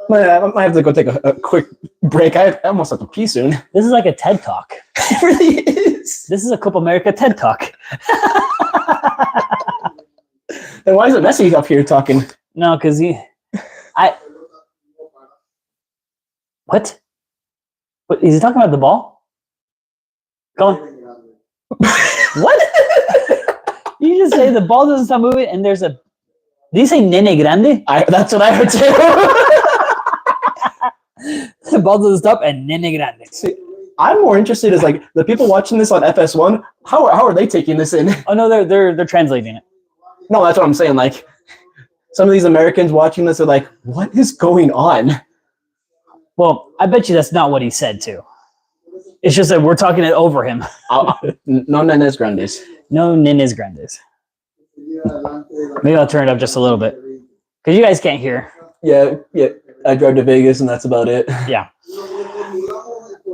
I might have to go take a quick break. I almost have to pee soon. This is like a TED Talk. It really is. This is a Copa America TED Talk. Then why is it Messi up here talking? No, because What? Is he talking about the ball? Go on. What? You just say the ball doesn't stop moving, and there's a... Did you say nene grande? That's what I heard too. The ball doesn't stop, and nene grande. See, I'm more interested as like the people watching this on FS1. How are they taking this in? Oh no, they're translating it. No, that's what I'm saying. Like some of these Americans watching this are like, "What is going on?" Well, I bet you that's not what he said too. It's just that we're talking it over him. No nenes grandes. No nenes grandes. Maybe I'll turn it up just a little bit because you guys can't hear. Yeah. I drive to Vegas, and that's about it. Yeah.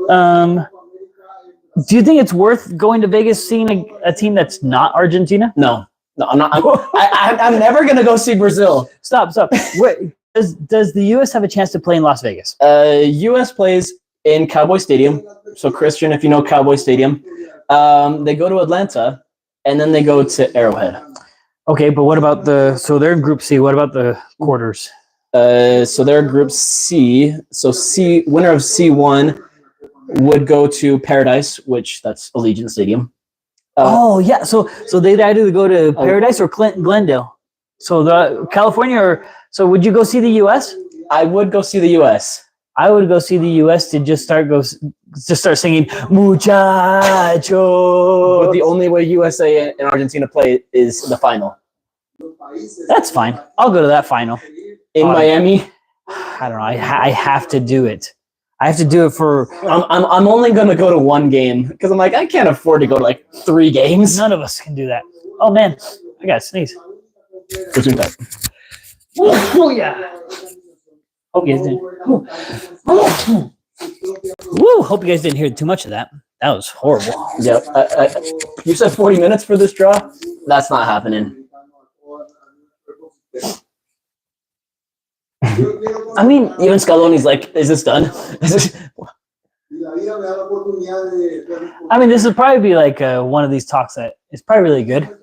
Do you think it's worth going to Vegas seeing a team that's not Argentina? No, I'm not. I'm never gonna go see Brazil. Stop. Wait, does the U.S. have a chance to play in Las Vegas? U.S. plays in Cowboy Stadium. So Christian, if you know Cowboy Stadium, they go to Atlanta, and then they go to Arrowhead. Okay, but what about so they're in Group C. What about the quarters? So they're Group C. So winner of C1 would go to Paradise, which that's Allegiant Stadium. Yeah. So they'd either go to Paradise or Glendale. So the California, so would you go see the U.S.? I would go see the U.S. I would go see the U.S. to just start singing muchacho. But the only way USA and Argentina play is the final. That's fine. I'll go to that final In Miami. I don't know. I have to do it. I have to do it for. I'm only gonna go to one game because I'm like I can't afford to go to like 3 games. None of us can do that. Oh man, I got to sneeze. Oh yeah. Hope you guys didn't. Woo! Hope you guys didn't hear too much of that. That was horrible. Yep. You said 40 minutes for this draw. That's not happening. I mean, even Scaloni's like, is this done? I mean, this would probably be like one of these talks that is probably really good,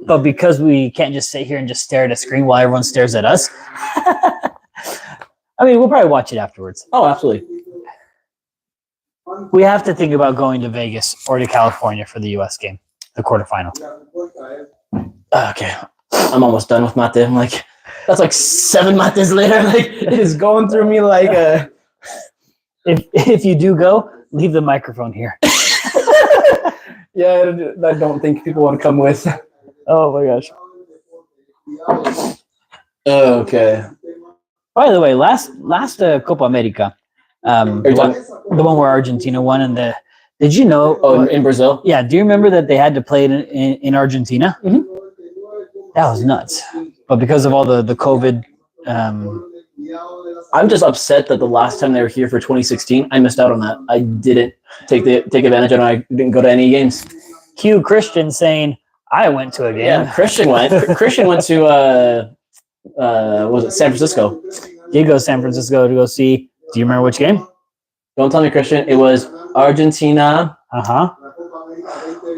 but because we can't just sit here and just stare at a screen while everyone stares at us, I mean, we'll probably watch it afterwards. Oh, absolutely. We have to think about going to Vegas or to California for the U.S. game, the quarterfinal. Okay, I'm almost done with mate. I'm like, that's like 7 mates later. Like, it is going through me like a. If you do go, leave the microphone here. Yeah, I don't think people want to come with. Oh my gosh. Okay. By the way, last Copa America, the one where Argentina won, and did you know? Oh, in Brazil. Yeah. Do you remember that they had to play it in Argentina? Mm-hmm. That was nuts. But because of all the COVID, I'm just upset that the last time they were here for 2016, I missed out on that. I didn't take advantage of it. I didn't go to any games. Cue Christian saying, "I went to a game." Yeah, Christian went. Christian went to was it San Francisco? Did go to San Francisco to go see. Do you remember which game? Don't tell me, Christian. It was Argentina.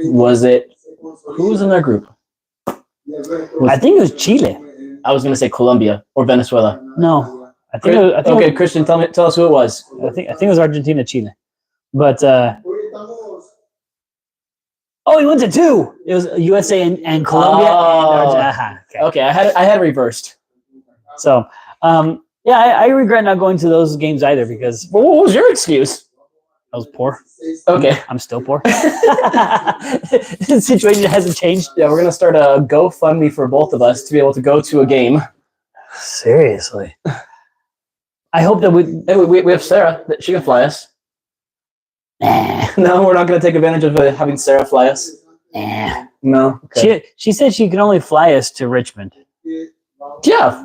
Was it? Who was in their group? I think it was Chile. I was gonna say Colombia or Venezuela. No, I think. Okay, Christian, tell us who it was. I think it was Argentina, Chile, but oh, he went to 2. It was USA and Colombia. Oh. And Okay, I had it reversed. So, yeah, I regret not going to those games either because Well, what was your excuse? I was poor. Okay. I'm still poor. The situation hasn't changed. Yeah, we're gonna start a GoFundMe for both of us to be able to go to a game. Seriously. I hope that We have Sarah. She can fly us. Nah. No, we're not gonna take advantage of having Sarah fly us. Nah. No. Okay. She said she can only fly us to Richmond. Yeah.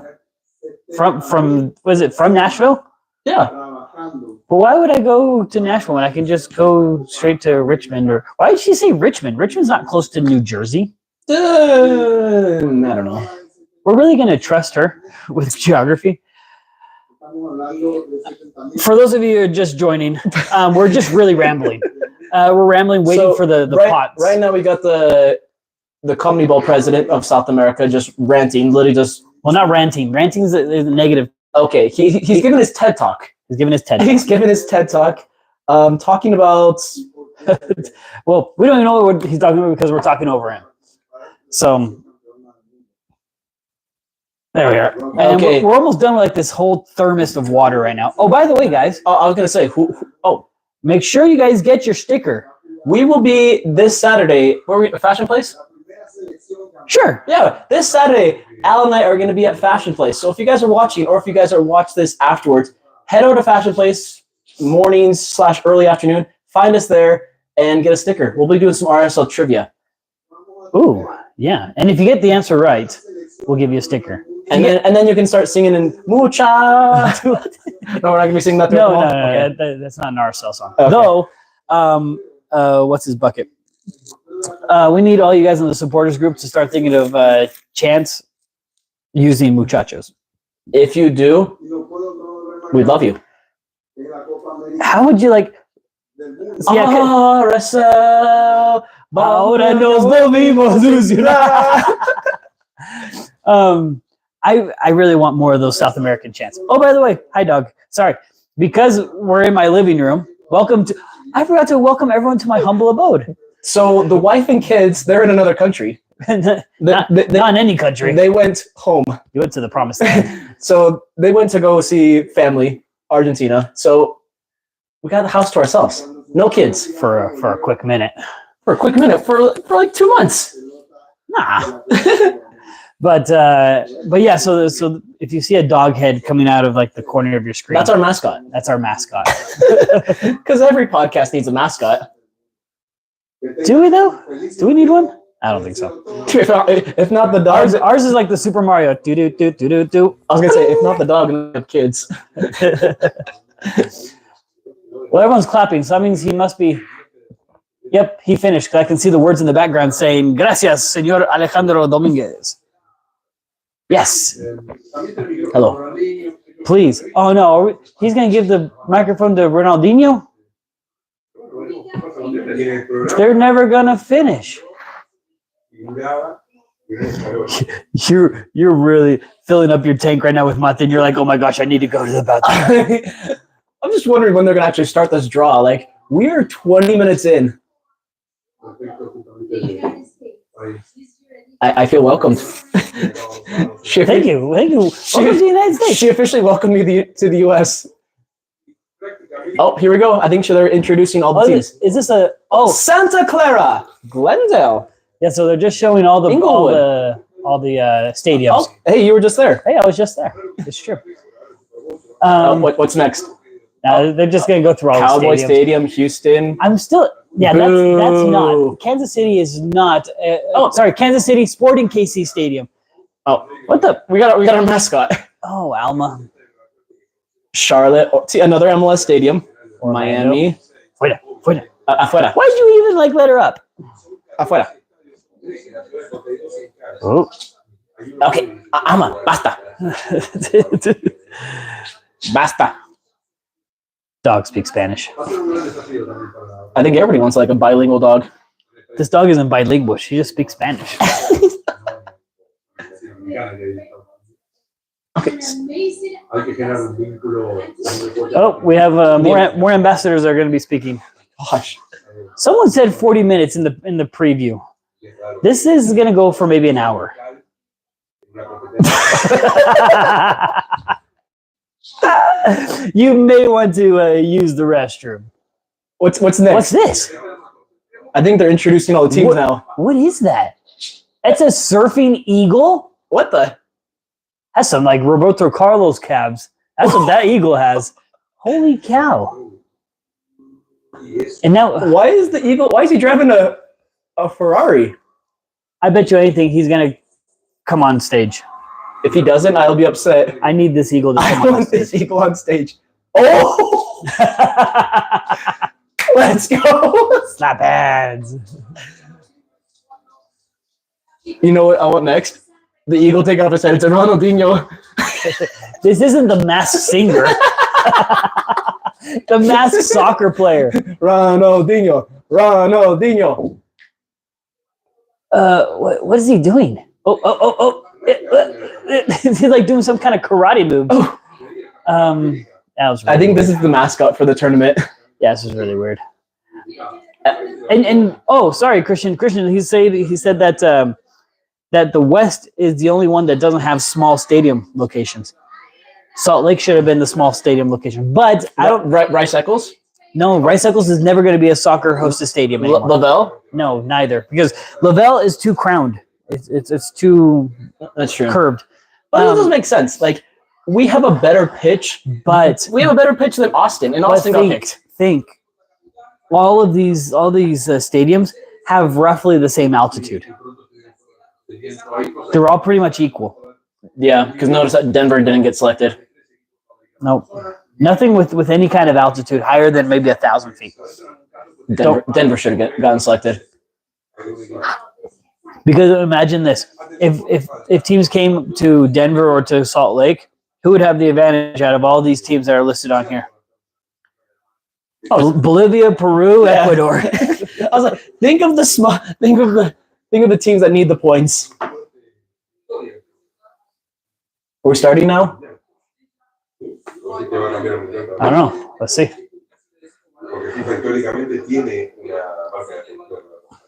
From was it from Nashville? Yeah. But why would I go to Nashville when I can just go straight to Richmond? Or why did she say Richmond? Richmond's not close to New Jersey. I don't know. We're really going to trust her with geography. For those of you who are just joining, we're just really rambling. We're rambling, waiting for the pots. Right now, we got the Comedy Bowl president of South America just ranting, literally just. Well, not ranting. Ranting is a negative. Okay, he's giving his TED talk. He's giving his TED. He's giving his TED talk, talking about. Well, we don't even know what he's talking about because we're talking over him. So there we are. And Okay, we're almost done with like this whole thermos of water right now. Oh, by the way, guys, I was gonna say make sure you guys get your sticker. we will be this Saturday. Where are we? Fashion Place? Sure. Yeah, this Saturday, Al and I are going to be at Fashion Place. So if you guys are watching, or if you guys are watch this afterwards, head over to Fashion Place mornings/early afternoon. Find us there and get a sticker. We'll be doing some RSL trivia. Ooh, yeah. And if you get the answer right, we'll give you a sticker. And then you can start singing in Mucha. No, we're not going to be singing that. No, Okay. that's not an RSL song. Okay. Though, what's his bucket? We need all you guys in the supporters group to start thinking of chants using muchachos. If you do, we'd love you. How would you like? See, RSL, ahora nos debimos ilusionar. I really want more of those South American chants. Oh, by the way, hi, dog. Sorry, because we're in my living room. I forgot to welcome everyone to my humble abode. So the wife and kids, they're in another country. not in any country. They went home. You went to the promised land. So they went to go see family, Argentina. So we got the house to ourselves. No kids. for a quick minute. For a quick minute. For like 2 months. Nah. But yeah, so if you see a dog head coming out of like the corner of your screen, That's our mascot. That's our mascot. Because every podcast needs a mascot. Do we though? Do we need one? I don't think so. If not the dog, Ours is like the Super Mario. Do do do do do do. I was gonna say, if not the dog, then we have kids. Well, everyone's clapping, so that means he must be. Yep, he finished. I can see the words in the background saying "Gracias, Señor Alejandro Dominguez." Yes. Hello. Please. Oh no, he's gonna give the microphone to Ronaldinho. They're never gonna finish. You're really filling up your tank right now with mud, and you're like, oh my gosh, I need to go to the bathroom. I'm just wondering when they're gonna actually start this draw. Like, we are 20 minutes in. I feel welcomed. Thank you. Welcome to the United States. She officially welcomed me to the U.S. Oh, here we go. I think they're introducing all the teams. Is this a Santa Clara, Glendale? Yeah, so they're just showing all the stadiums. Oh, hey, you were just there. Hey, I was just there. It's true. What's next? They're just gonna go through all Cowboy the stadiums. Stadium, Houston. I'm still that's not. Kansas City is not. Sorry, Kansas City Sporting KC Stadium. Oh, what the? We got our mascot. Oh, Alma. Charlotte. See, another MLS stadium. Miami. Fuera. Afuera. Why'd you even let her up? Afuera. Oh. Okay. Ama. Basta. Basta. Dog speaks Spanish. I think everybody wants like a bilingual dog. This dog isn't bilingual. She just speaks Spanish. Okay. Oh, we have more ambassadors that are going to be speaking. Gosh. Someone said 40 minutes in the preview. This is going to go for maybe an hour. You may want to use the restroom. What's next? What's this? I think they're introducing all the teams now. What is that? It's a surfing eagle? What the? That's some like Roberto Carlos cabs. That's what that eagle has. Holy cow. And now, Why is he driving a Ferrari? I bet you anything he's going to come on stage. If he doesn't, I'll be upset. I need this eagle to I come on want stage. this eagle on stage. Oh! Let's go! Slap hands. You know what I want next? The eagle take off his head. It's a Ronaldinho. This isn't the masked singer. The masked soccer player. Ronaldinho. What is he doing? Oh. He's like doing some kind of karate move. Oh. That was really I think this weird. is the mascot for the tournament. Yeah, this is really weird. And sorry, Christian. He said that that the West is the only one that doesn't have small stadium locations. Salt Lake should have been the small stadium location, but I don't. Rice Eccles? No, Rice Eccles is never going to be a soccer hosted stadium anymore. Lavelle? No, neither, because Lavelle is too crowned. It's too That's true. curved. But that doesn't make sense. Like, we have a better pitch, But we have a better pitch than Austin, and Austin got picked. think all these stadiums have roughly the same altitude. They're all pretty much equal. Yeah, because notice that Denver didn't get selected. Nope. Nothing with any kind of altitude higher than maybe 1,000 feet. Denver should have gotten selected. Because imagine this: if teams came to Denver or to Salt Lake, who would have the advantage out of all these teams that are listed on here? Oh, Bolivia, Peru, Yeah. Ecuador. I was like, think of the teams that need the points. Are we starting now? I don't know. Let's see.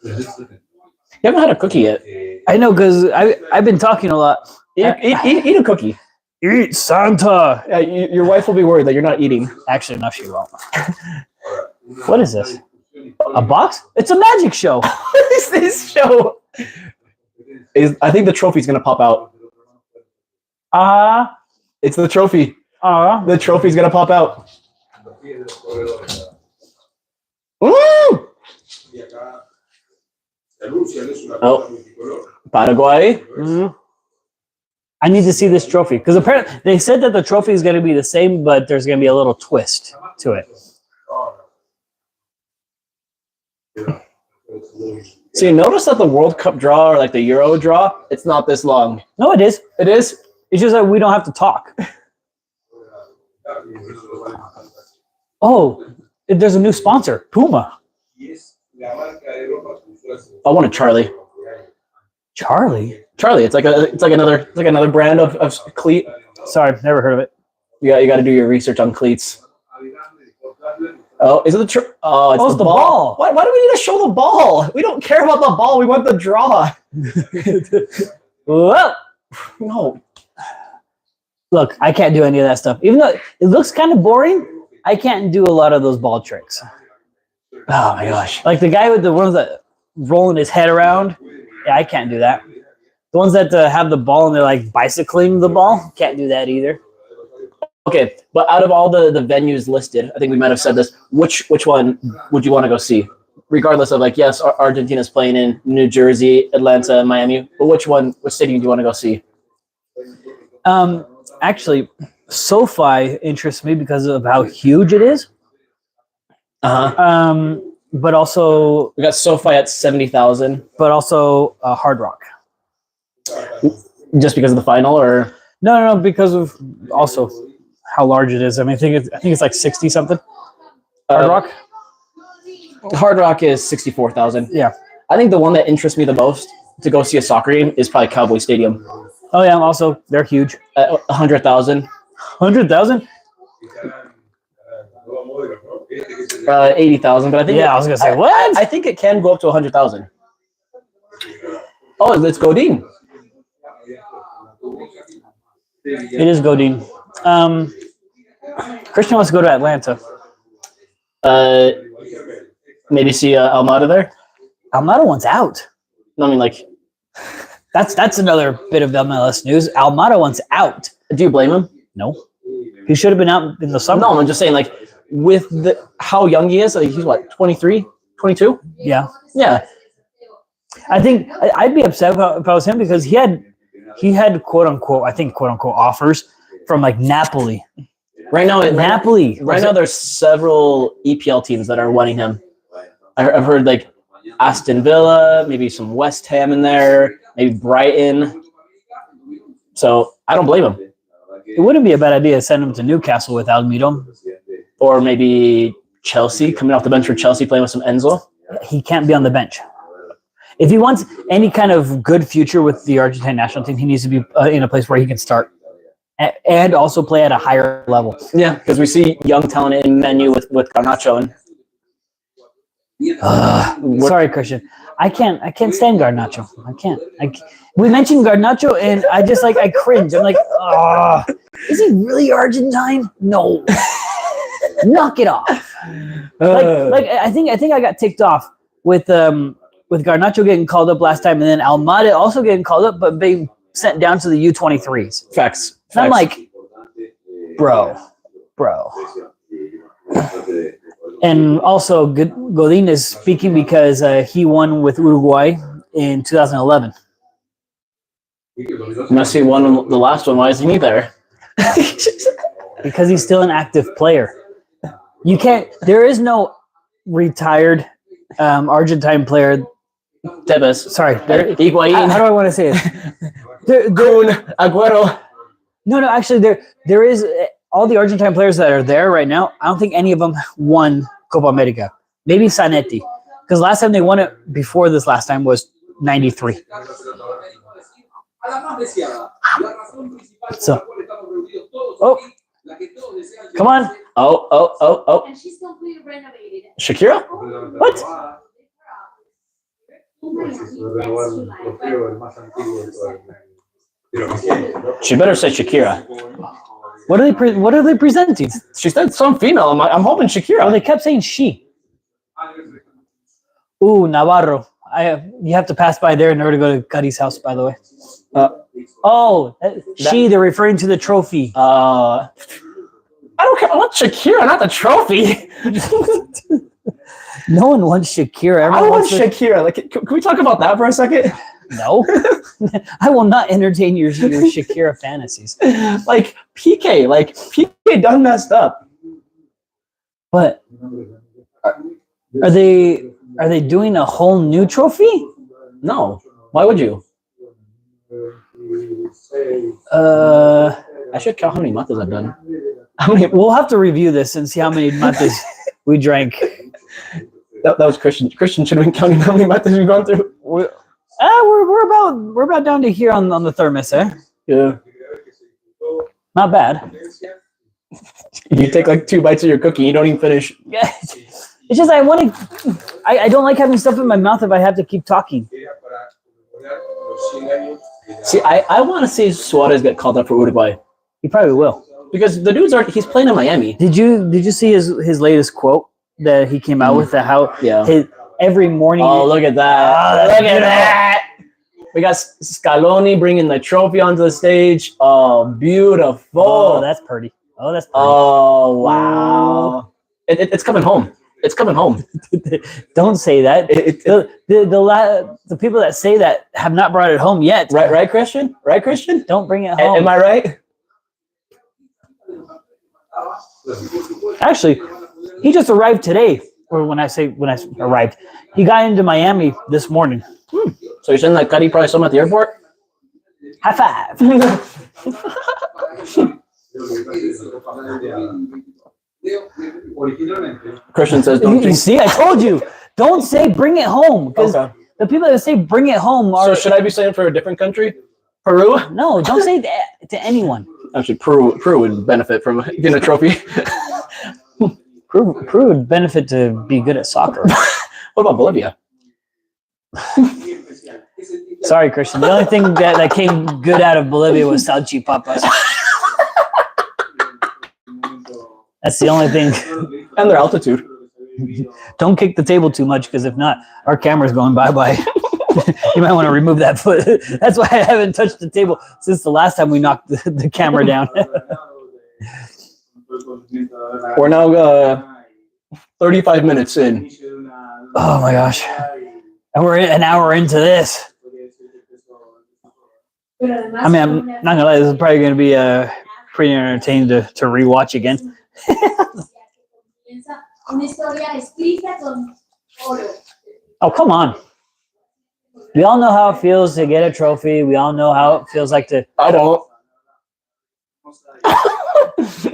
You haven't had a cookie yet. I know because I've been talking a lot. Eat a cookie. Eat Santa. Yeah, your wife will be worried that you're not eating. Actually, no, she won't. What is this? A box? It's a magic show. What is this show? I think the trophy's gonna pop out. It's the trophy. The trophy's gonna pop out. Woo! Oh, Paraguay. Mm-hmm. I need to see this trophy because apparently they said that the trophy is going to be the same, but there's going to be a little twist to it. So you notice that the World Cup draw or like the Euro draw, it's not this long. No, it is. It is. It's just that we don't have to talk. Oh, there's a new sponsor, Puma. I want a Charlie. Charlie. It's like another brand of cleat. Sorry, never heard of it. You got to do your research on cleats. Oh, is it the it's the ball. Why do we need to show the ball? We don't care about the ball. We want the draw. Whoa. No. Look, I can't do any of that stuff. Even though it looks kind of boring, I can't do a lot of those ball tricks. Oh my gosh. Like the guy with the ones that rolling his head around. Yeah, I can't do that. The ones that have the ball and they're like bicycling the ball, can't do that either. Okay, but out of all the venues listed, I think we might have said this. Which one would you want to go see? Regardless of like, yes, Argentina's playing in New Jersey, Atlanta, Miami. But which city do you want to go see? Actually, SoFi interests me because of how huge it is. But also we got SoFi at 70,000. But also Hard Rock. Just because of the final, or no, because of also how large it is. I mean, I think it's like 60 something. Hard Rock. Hard Rock is 64,000. Yeah, I think the one that interests me the most to go see a soccer game is probably Cowboy Stadium. Oh yeah, also they're huge. 100,000. 100,000. 80,000, but I think I was gonna say what? I think it can go up to 100,000. Oh, it's Godin. It is Godin. Christian wants to go to Atlanta. Maybe see Almada there. Almada wants out. No, I mean like that's another bit of MLS news. Almada wants out. Do you blame him? No, he should have been out in the summer. No, I'm just saying like with how young he is. Like he's what, 23, 22? Yeah. I think I'd be upset if I was him because he had quote unquote offers from like Napoli. Right now, Napoli. Right now, there's several EPL teams that are wanting him. I've heard like Aston Villa, maybe some West Ham in there, maybe Brighton. So I don't blame him. It wouldn't be a bad idea to send him to Newcastle with Almiron. Or maybe Chelsea, coming off the bench for Chelsea, playing with some Enzo. He can't be on the bench. If he wants any kind of good future with the Argentine national team, he needs to be in a place where he can start and also play at a higher level. Yeah, because we see young talent in Menu with Garnacho. And sorry, Christian. I can't stand Garnacho. I can't. We mentioned Garnacho, and I just I cringe. I'm like, is he really Argentine? No. Knock it off. I think I got ticked off with Garnacho getting called up last time, and then Almada also getting called up, but being sent down to the U23s. Facts. And I'm like, bro. And also, Godin is speaking because he won with Uruguay in 2011. Messi won the last one. Why isn't he there? Because he's still an active player. You can't. There is no retired Argentine player. Tevez. Sorry, Higuain. How do I want to say it? Kun, Aguero. No. Actually, there is all the Argentine players that are there right now. I don't think any of them won Copa America. Maybe Zanetti, because last time they won it before this last time was '93. So, come on. Oh. And she's completely renovated. Shakira? What? She better say Shakira. What are they presenting? She said some female. I'm hoping Shakira. Oh, they kept saying she. Ooh, Navarro. You have to pass by there in order to go to Cuddy's house, by the way. They're referring to the trophy. I don't care. I want Shakira, not the trophy. No one wants Shakira. I want Shakira. Like, can we talk about that for a second? No. I will not entertain your Shakira fantasies. Like PK done messed up. But are they doing a whole new trophy? No. Why would you? I should count how many matas I've done. We'll have to review this and see how many matas we drank. That was Christian. Christian should have been counting how many matas we've gone through. We're about down to here on the thermos, eh? Yeah. Not bad. You take like 2 bites of your cookie, you don't even finish. Yeah. It's just I don't like having stuff in my mouth if I have to keep talking. See, I want to see Suarez get called up for Uruguay. He probably will. Because the he's playing in Miami. Did you see his latest quote that he came out with? Every morning. Oh, look at that! Look at that! We got Scaloni bringing the trophy onto the stage. Oh, beautiful! Oh, that's pretty. Oh, that's pretty. Oh, wow! It's coming home. It's coming home. Don't say that. The people that say that have not brought it home yet. Right, Christian? Right, Christian? Don't bring it home. Am I right? Actually, he just arrived today. Or when I arrived, he got into Miami this morning. So you're saying that Cuddy probably saw him at the airport? High five. Christian says, You see, I told you. Don't say bring it home. Because the people that say bring it home are... So should I be saying for a different country? Peru? No, don't say that to anyone. Actually, Peru would benefit from getting a trophy. Peru would benefit to be good at soccer. What about Bolivia? Sorry, Christian. The only thing that came good out of Bolivia was salchipapas. That's the only thing. And their altitude. Don't kick the table too much, because if not, our camera's going bye-bye. You might want to remove that foot. That's why I haven't touched the table since the last time we knocked the camera down. We're now 35 minutes in. Oh my gosh. And we're an hour into this. I mean, I'm not going to lie, this is probably going to be pretty entertaining to rewatch again. Oh, come on. We all know how it feels to get a trophy. We all know how it feels like to... I don't.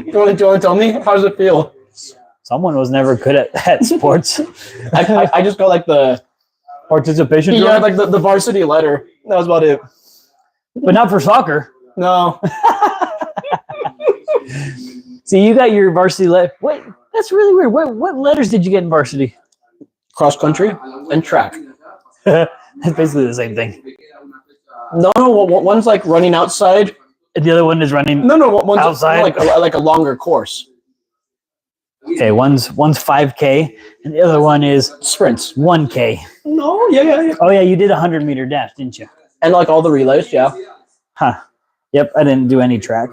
You want to tell me? How does it feel? Someone was never good at sports. I just got like the... Participation trophy? Yeah, like the varsity letter. That was about it. But not for soccer. No. See, you got your varsity letter. Wait, that's really weird. What letters did you get in varsity? Cross country and track. That's basically the same thing. No, one's like running outside. And the other one is running one's outside. Like a longer course. Okay, one's 5K, and the other one is sprints. 1K. No, yeah. Oh yeah, you did 100-meter dash, didn't you? And like all the relays, yeah. Huh. Yep, I didn't do any track.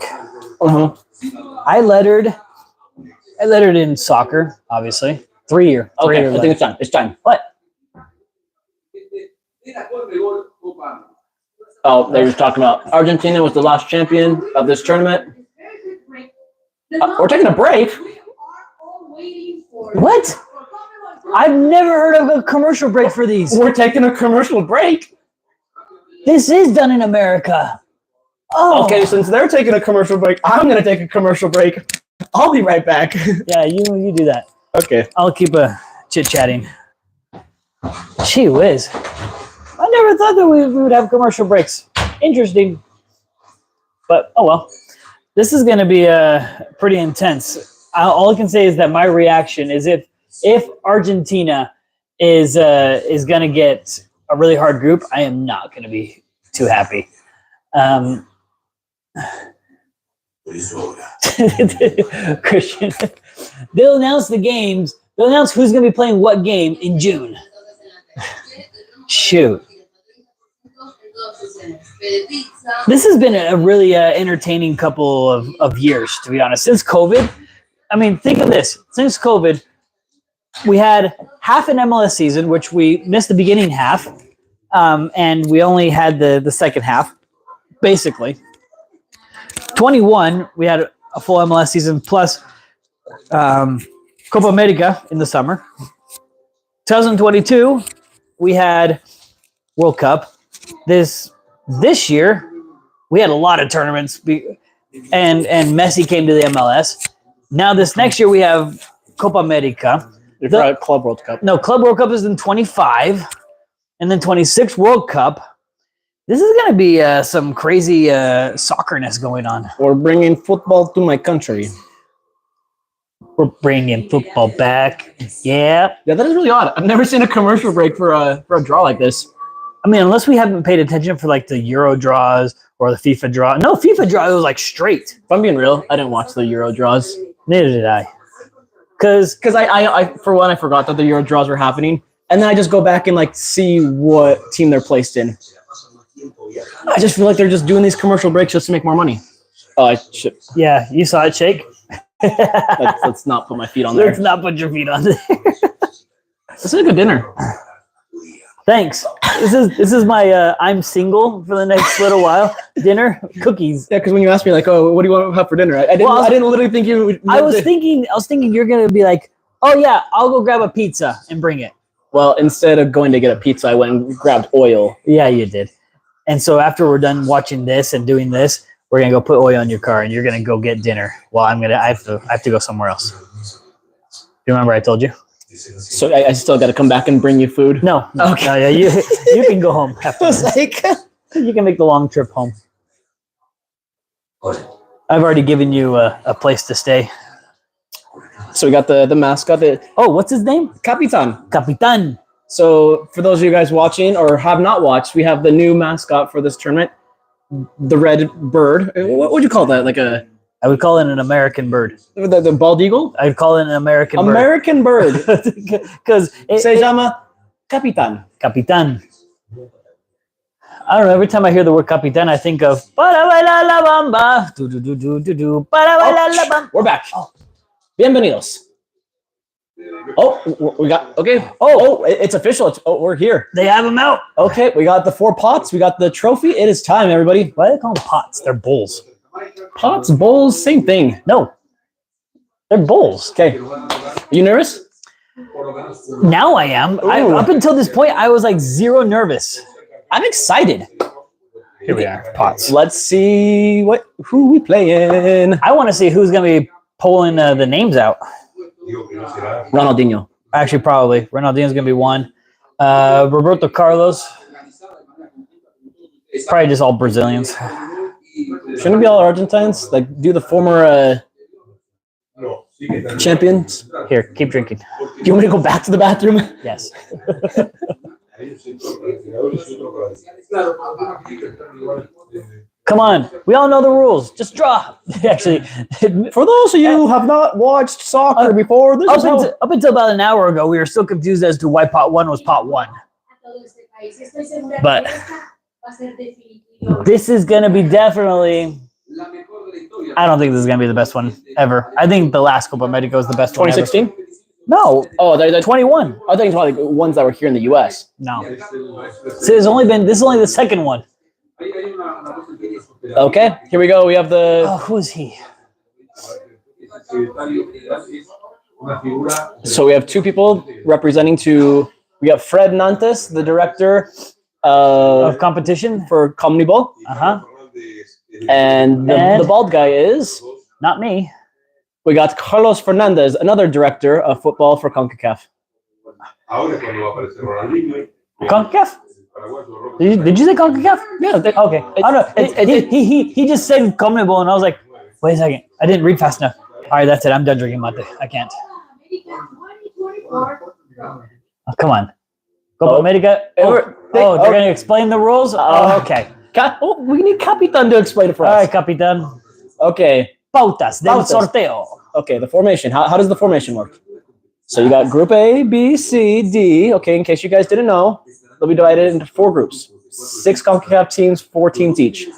Uh-huh. I lettered in soccer, obviously. 3-year. Okay, I think it's time. It's time. What? Oh, they were talking about Argentina was the last champion of this tournament. We're taking a break. What? I've never heard of a commercial break for these. We're taking a commercial break. This is done in America. Oh. Okay, since they're taking a commercial break, I'm going to take a commercial break. I'll be right back. Yeah, you do that. Okay. I'll keep chit-chatting. Gee whiz. I never thought that we would have commercial breaks. Interesting. But, oh well. This is going to be pretty intense. All I can say is that my reaction is if Argentina is going to get a really hard group, I am not going to be too happy. Christian, they'll announce the games. They'll announce who's going to be playing what game in June. Shoot. This has been a really entertaining couple of years, to be honest. Since COVID, I mean, think of this. Since COVID, we had half an MLS season, which we missed the beginning half, and we only had the second half, basically. 21, we had a full MLS season plus Copa America in the summer. 2022, we had World Cup. This year, we had a lot of tournaments, and Messi came to the MLS. Now this next year, we have Copa America. Club World Cup. No, Club World Cup is in 25, and then 26 World Cup. This is going to be some crazy soccerness going on. We're bringing football to my country. We're bringing football back. Yeah. Yeah, that is really odd. I've never seen a commercial break for a draw like this. I mean, unless we haven't paid attention for like the Euro draws or the FIFA draw. No, FIFA draw, it was like straight. If I'm being real, I didn't watch the Euro draws. Neither did I. Because I for one, I forgot that the Euro draws were happening. And then I just go back and like see what team they're placed in. I just feel like they're just doing these commercial breaks just to make more money. Oh, I should. Yeah, you saw it shake. Let's not put my feet on there. Let's not put your feet on there. This is a good dinner. Thanks. This is my I'm single for the next little while dinner cookies. Yeah, because when you asked me like, oh, what do you want to have for dinner? I didn't literally think you would. I was thinking you're gonna be like, oh yeah, I'll go grab a pizza and bring it. Well, instead of going to get a pizza, I went and grabbed oil. Yeah, you did. And so after we're done watching this and doing this, we're gonna go put oil in your car, and you're gonna go get dinner. Well, I have to go somewhere else. You remember I told you? So I still got to come back and bring you food? No. Okay. No, yeah, you can go home. I was like, you can make the long trip home. I've already given you a place to stay. So we got the mascot. What's his name? Capitan. Capitan. So for those of you guys watching or have not watched, we have the new mascot for this tournament, the red bird. What would you call that? Like I would call it an American bird. The bald eagle? I'd call it an American bird. American bird. Because Se llama Capitan. Capitan. I don't know. Every time I hear the word Capitan, I think of Para bailar la bamba. Do do do do do do. Para bailar la bamba. We're back. Bienvenidos. Oh, we got okay. It's official. We're here. They have them out. Okay, we got the 4 pots. We got the trophy. It is time, everybody. Why do they call them pots? They're bowls. Pots, bowls, same thing. No, they're bowls. Okay. You nervous? Now I am. Up until this point, I was like zero nervous. I'm excited. Here we are. Pots. Let's see who we playing. I want to see who's going to be pulling the names out. Ronaldinho. Actually, probably. Ronaldinho's going to be one. Roberto Carlos. Probably just all Brazilians. Shouldn't it be all Argentines? Like, do the former champions? Here, keep drinking. Do you want me to go back to the bathroom? Yes. Come on. We all know the rules. Just draw. Actually, for those of you who have not watched soccer before, up until about an hour ago, we were still confused as to why pot 1 was pot 1. But this is going to be definitely... I don't think this is going to be the best one ever. I think the last Copa America was the best one ever. 2016? No. Oh, they're 21. I think it's probably the ones that were here in the U.S. No. So this is only the second one. Okay, here we go. We have the... Oh, who is he? So we have 2 people representing we have Fred Nantes, the director of competition for Comnibol. Uh-huh. And the bald guy is... Not me. We got Carlos Fernandez, another director of football for CONCACAF. CONCACAF? Did you say CONCACAF? Yeah. Okay. I don't know. He just said Comnibol, and I was like, wait a second. I didn't read fast enough. All right, that's it. I'm done drinking mate. I can't. Oh, come on. Copa America. They're They're going to explain the rules? Okay. We need Capitan to explain it for All us. right, Capitan. Okay. Pautas del Pautas. sorteo. Okay, the formation. How does the formation work? So you got Group A, B, C, D. Okay, in case you guys didn't know, they'll be divided into 4 groups. 6 CONCACAF teams, 4 teams each.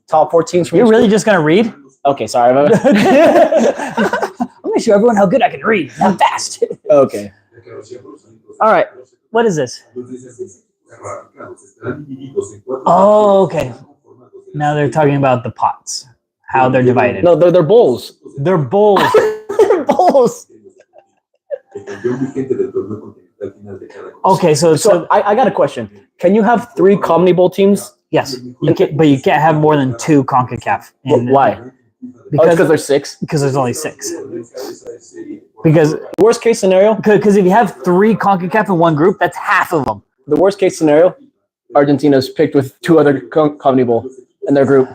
Top 4 teams from You're each really group. just going to read? Okay, sorry. I'm going to show everyone how good I can read. Not fast. Okay. All right. What is this? Oh, okay. Now they're talking about the pots, how they're divided. No, they're bowls. They're bowls. They're bowls. Okay, so So I got a question. Can you have 3 Comedy Bowl teams? yes, but you can't have more than 2 CONCACAF. Why? Because there's 6. Because there's only 6. Because Worst case scenario. if you have 3 CONCACAF in one group, that's half of them. The worst case scenario. Argentina's picked with 2 other Comedy Bowl in their group.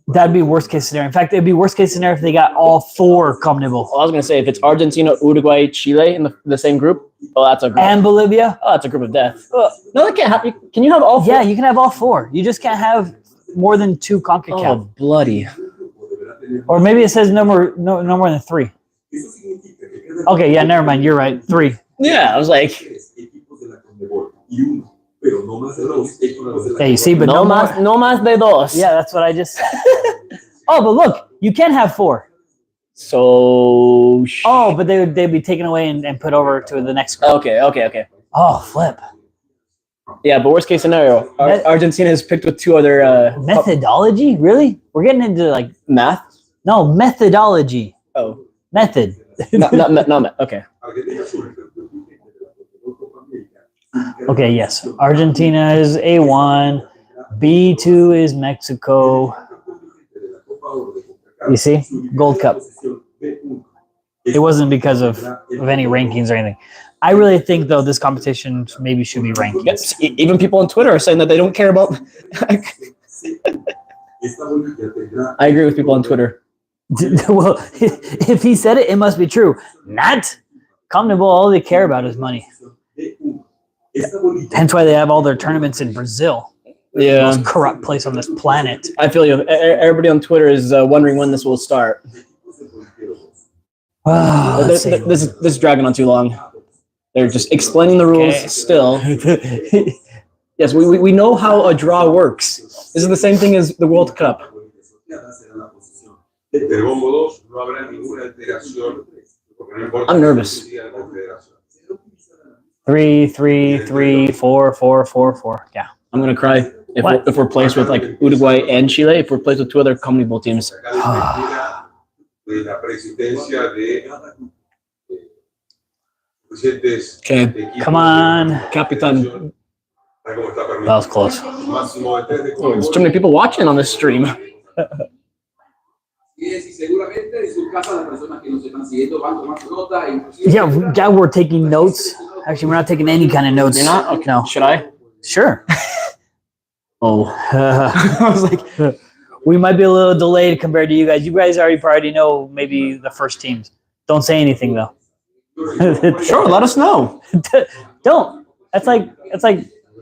That'd be worst case scenario. In fact, it'd be worst case scenario if they got all 4 CONMEBOL. Well, I was gonna say if it's Argentina, Uruguay, Chile in the same group, that's a group. And Bolivia. That's a group of death. No, they can't have. Can you have all 4? Yeah, you can have all 4. You just can't have more than 2 CONCACAF. Oh, bloody. Or maybe it says no more than 3. Okay, yeah, never mind. You're right. 3. Yeah, I was like, Yeah, you see, but no more. no más de dos. Yeah, that's what I just said. Oh, but look, you can have 4. So. Oh, but they'd be taken away and put over to the next group. Okay. Oh, flip. Yeah, but worst case scenario, Argentina is picked with 2 other Methodology? Really? We're getting into like math. no methodology. Oh, Method. not okay. Okay, yes. Argentina is A1. B2 is Mexico. You see? Gold Cup. It wasn't because of any rankings or anything. I really think, though, this competition maybe should be ranked. Yes, even people on Twitter are saying that they don't care about. I agree with people on Twitter. Well, if he said it, it must be true. Not. CONMEBOL, all they care about is money. Hence why they have all their tournaments in Brazil. Yeah, The most corrupt place on this planet. I feel you. Everybody on Twitter is wondering when this will start. This is dragging on too long. They're just explaining the rules still. Yes, we know how a draw works. This is the same thing as the World Cup. I'm nervous. 3, 3, 3, 4, 4, 4, 4. Yeah. I'm gonna cry if we're placed with like Uruguay and Chile. If we're placed with 2 other Comedy Bowl teams. Okay, Come on. Capitan. That was close. Oh, there's too many people watching on this stream. Yeah, we're taking notes. Actually, we're not taking any kind of notes. You're not? Okay. No. Should I? Sure. Oh. I was like, we might be a little delayed compared to you guys. You guys already know maybe the first teams. Don't say anything though. sure, let us know. Don't. That's like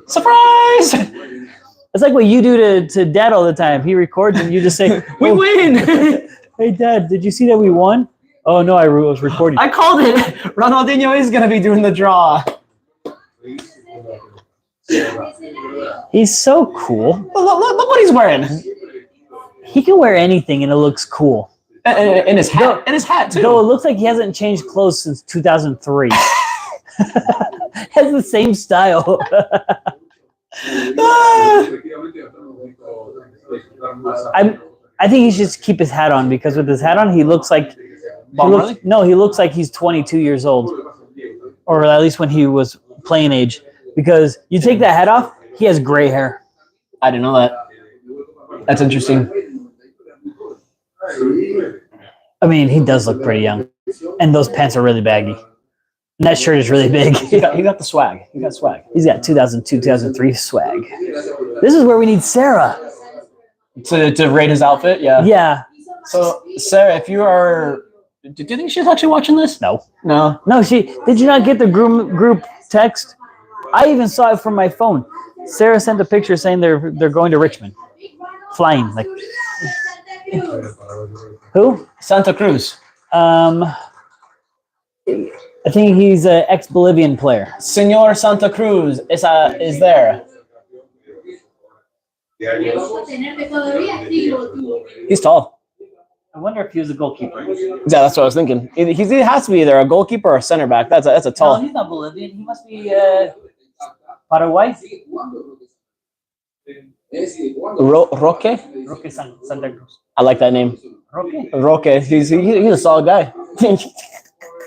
Surprise! it's like what you do to Dad all the time. He records and you just say, We win! "Hey Dad, did you see that we won?" Oh no, I was recording. I called it. Ronaldinho is gonna be doing the draw. He's so cool. Look what he's wearing. He can wear anything and it looks cool. And his hat. And his hat too. Though it looks like he hasn't changed clothes since 2003. Has the same style. I think he should keep his hat on because with his hat on, he looks like he looks like he's 22 years old, or at least when he was playing age. Because you take that hat off, he has gray hair. I didn't know that. That's interesting. I mean, he does look pretty young, and those pants are really baggy. And that shirt is really big. He got the swag. He got swag. He's got 2002, 2003 swag. This is where we need Sarah. To rate his outfit, yeah. Yeah. So, Sarah, if you are... Do you think she's actually watching this? No. No. No, did you not get the group text? I even saw it from my phone. Sarah sent a picture saying they're going to Richmond, flying. Like who? Santa Cruz. I think he's an ex-Bolivian player. Senor Santa Cruz is there. He's tall. I wonder if he was a goalkeeper. Yeah, that's what I was thinking. He has to be either a goalkeeper or a center back. That's a No, tall. he's not Bolivian. He must be Paraguay. Roque? Roque Santa Cruz. I like that name. Roque? Roque. He's a solid guy.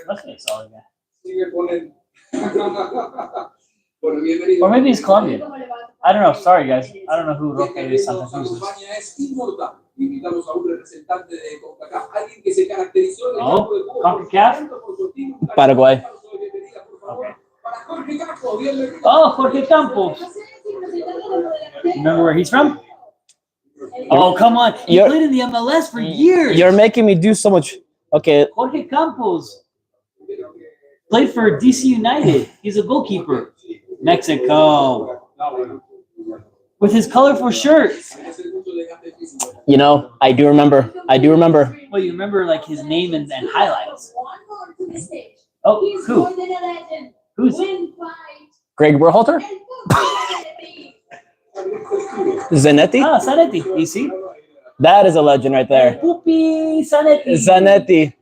Must be a solid guy. Or maybe he's Colombian. I don't know. Sorry, guys. I don't know who Roque is. Santa Cruz is. Oh, CONCACAF? Paraguay. Okay. Oh, Jorge Campos. Remember where he's from? Oh, come on. He played in the MLS for years. You're making me do so much. Okay. Jorge Campos played for DC United. He's a goalkeeper. Mexico. With his colorful shirt. You know, I do remember. Well, you remember like his name and highlights. Oh, who? Who's Greg Berhalter? Zanetti? Ah, Zanetti. You see? That is a legend right there. Pupi Zanetti. Zanetti.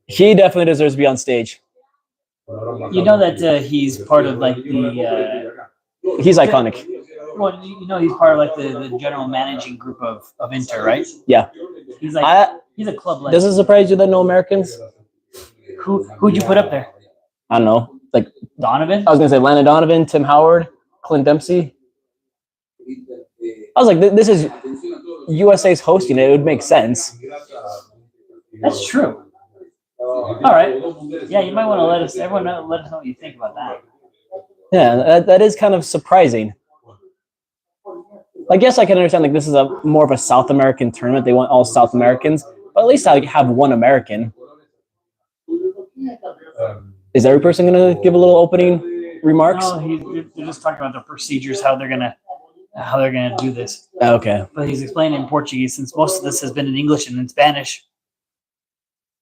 He definitely deserves to be on stage. You know that he's part of like the. He's iconic. Well, you know he's part of like the general managing group of Inter, right? Yeah. He's like he's a club legend. Does it surprise you that no Americans? Who'd you put up there? I don't know. Like Donovan? I was gonna say Landon Donovan, Tim Howard, Clint Dempsey. I was like, this is USA's hosting it. It would make sense. That's true. All right. Yeah, you might want to let us know what you think about that. Yeah, that is kind of surprising. I guess I can understand like this is a more of a South American tournament. They want all South Americans, but at least I have one American. Is every person gonna give a little opening remarks? No, they're just talking about the procedures, how they're gonna do this. Okay. But he's explaining in Portuguese since most of this has been in English and in Spanish.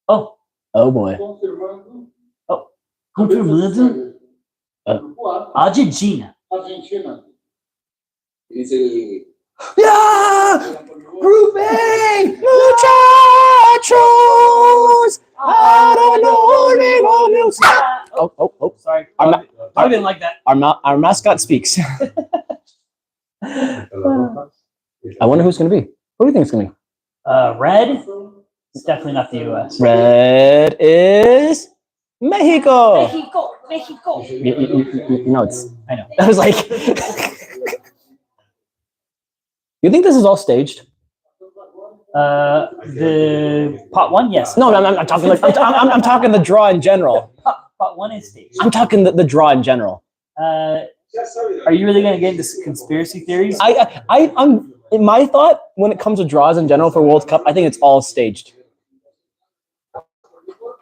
Oh boy. Oh, confirmado. Argentina. Yeah! Group A! Muchachos! I don't know. Oh. Sorry. I didn't like that. Our mascot speaks. I wonder who's going to be. Who do you think it's going to be? Red? It's definitely not the U.S. Red is Mexico. Mexico. You know it's. I know. I was like, you think this is all staged? The pot one, yes. No, I'm talking like I'm talking the draw in general. Pot one is staged. I'm talking the draw in general. Are you really going to get into conspiracy theories? I'm in my thought when it comes to draws in general for World Cup, I think it's all staged.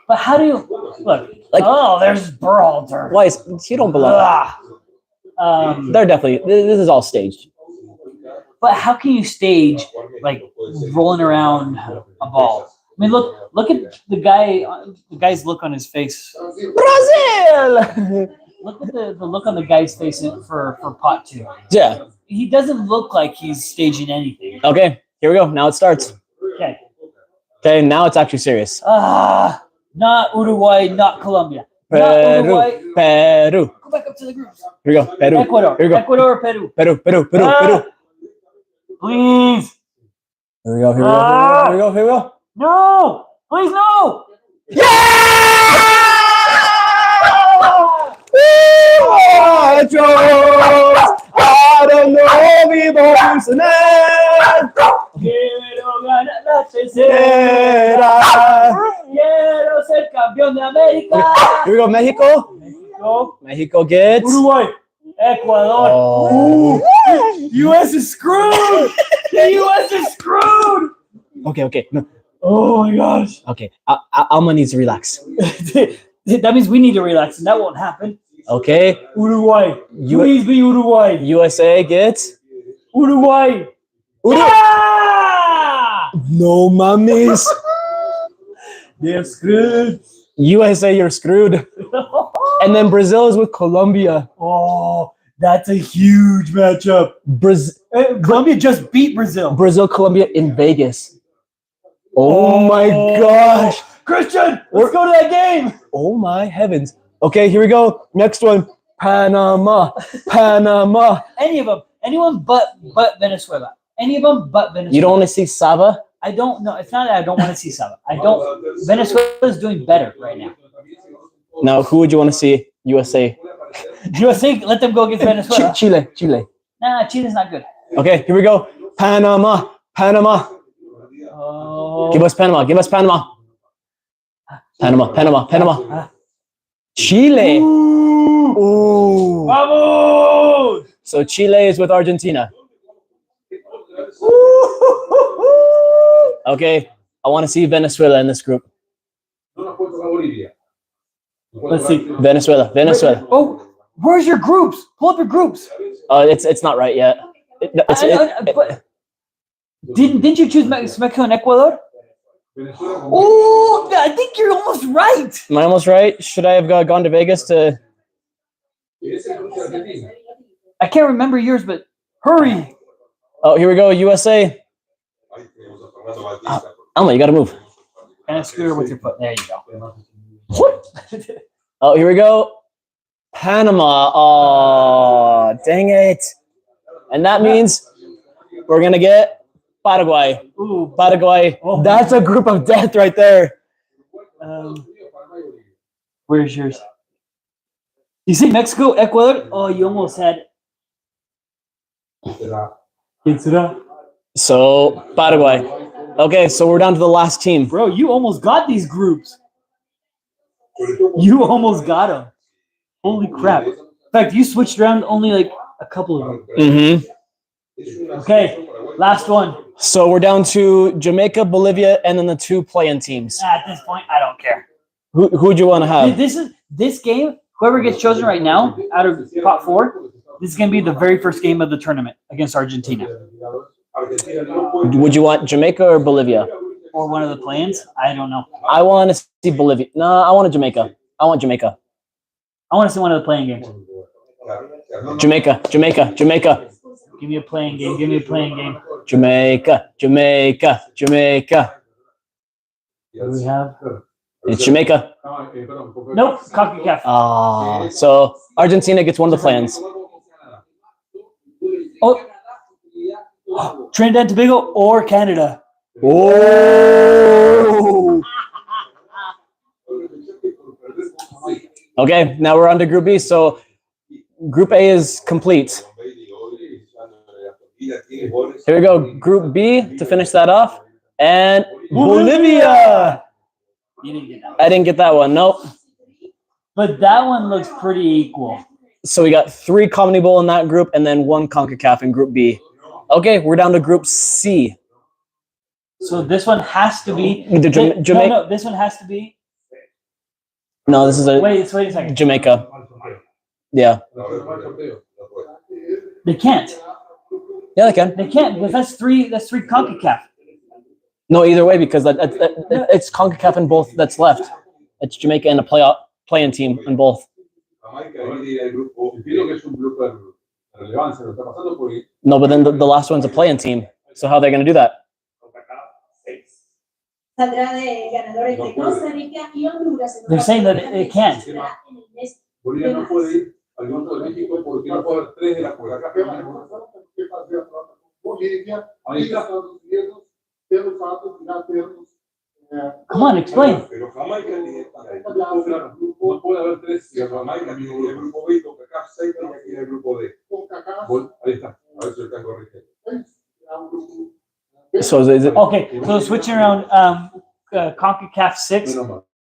But how do you look? Like, oh, there's Berhalter. Why you don't belong? They're definitely. This is all staged. But how can you stage like rolling around a ball? I mean, look at the guy's look on his face. Brazil. Look at the look on the guy's face for pot two. Yeah. He doesn't look like he's staging anything. Okay, here we go. Now it starts. Okay, now it's actually serious. Not Uruguay, not Colombia. Peru. Not Uruguay. Peru. Go back up to the groups. Here we go. Peru. Ecuador. Here we go. Ecuador or Peru? Peru. Please. Here we go. No. Please no. Yeah! I don't know, mi Quiero ganar la tercera. Quiero ser campeón de América. Here we go, Mexico. Mexico gets Uruguay. Ecuador. Oh. U.S. is screwed. The U.S. is screwed. Okay. No. Oh my gosh. Okay, Alma needs to relax. That means we need to relax, and that won't happen. Okay. Uruguay. U- Please be Uruguay. USA gets Uruguay. Ah! no mames. They're screwed. USA, you're screwed. And then Brazil is with Colombia. Oh, that's a huge matchup. Colombia just beat Brazil. Brazil, Colombia in Vegas. Oh my gosh. Christian, let's go to that game. Oh my heavens. Okay, here we go. Next one. Panama. Panama. Any of them. Anyone but Venezuela. Any of them but Venezuela. You don't want to see Saba? I don't know. It's not that I don't want to see Saba. Venezuela's doing better right now. Now, who would you want to see? USA. USA, let them go against Venezuela. Chile. Nah, Chile's not good. Okay, here we go. Panama. Oh. Give us Panama. Panama. Chile. Ooh. Vamos! So Chile is with Argentina. Okay, I want to see Venezuela in this group. Let's see. Venezuela. Oh, where's your groups? Pull up your groups. It's not right yet. Didn't you choose Mexico and Ecuador? Oh, I think you're almost right. Am I almost right? Should I have gone to Vegas to? I can't remember yours, but hurry. Oh, here we go. USA. Alma, you got to move. And a scooter with your foot. There you go. Oh, here we go. Panama. Oh, dang it. And that means we're going to get Paraguay. Ooh, Paraguay. Oh. That's a group of death right there. Where's yours? You see Mexico, Ecuador? Oh, you almost had. So, Paraguay. Okay, so we're down to the last team. Bro, you almost got these groups. You almost got them. Holy crap. In fact, you switched around only like a couple of them. Mm-hmm. Okay, last one. So we're down to Jamaica, Bolivia, and then the two play-in teams. At this point, I don't care. Who'd you want to have? This game, whoever gets chosen right now out of pot 4, this is going to be the very first game of the tournament against Argentina. Would you want Jamaica or Bolivia? Or one of the play-ins? I don't know. I want to see Bolivia. No, I want Jamaica. I want Jamaica. I want to see one of the playing games. Jamaica. Give me a playing game. Jamaica. What do we have? It's Jamaica. Nope, CONCACAF. So Argentina gets one of the plans. Oh, Trinidad and Tobago or Canada. Oh. Okay, now we're on to Group B. So Group A is complete. Here we go. Group B to finish that off. And Bolivia. You didn't get that. I didn't get that one. Nope. But that one looks pretty equal. So we got 3 CONMEBOL in that group and then 1 CONCACAF in Group B. Okay, we're down to Group C. So this one has to be. The Jamaica. No, this one has to be. No, this is a Wait a second. Jamaica. Yeah. They can't. Yeah, they can. They can't because that's three CONCACAF. No, either way, because it's CONCACAF in both that's left. It's Jamaica and a play-in team in both. No, but then the last one's a play-in team. So how are they going to do that? They're saying that it can't. Come on, explain. So is it Okay, so switching around CONCACAF 6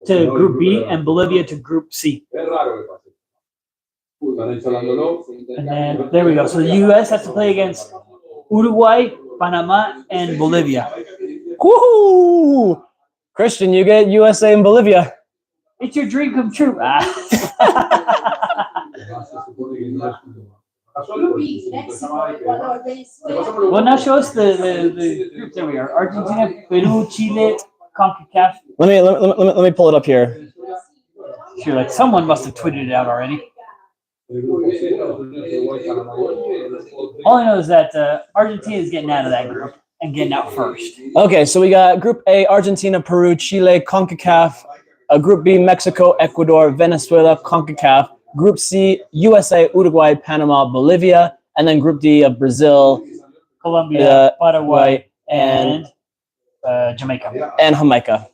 to Group B and Bolivia to Group C. And then there we go. So the U.S. has to play against Uruguay, Panama, and Bolivia. Woohoo! Christian, you get USA and Bolivia. It's your dream come true. Well, now show us the group. There we are. Argentina, Peru, Chile, CONCACAF. Let me pull it up here. Sure, like someone must have tweeted it out already. All I know is that Argentina is getting out of that group and getting out first. Okay, so we got Group A: Argentina, Peru, Chile, CONCACAF. Group B: Mexico, Ecuador, Venezuela, CONCACAF. Group C: USA, Uruguay, Panama, Bolivia, and then Group D of Brazil, Colombia, Paraguay, and Jamaica. And Jamaica.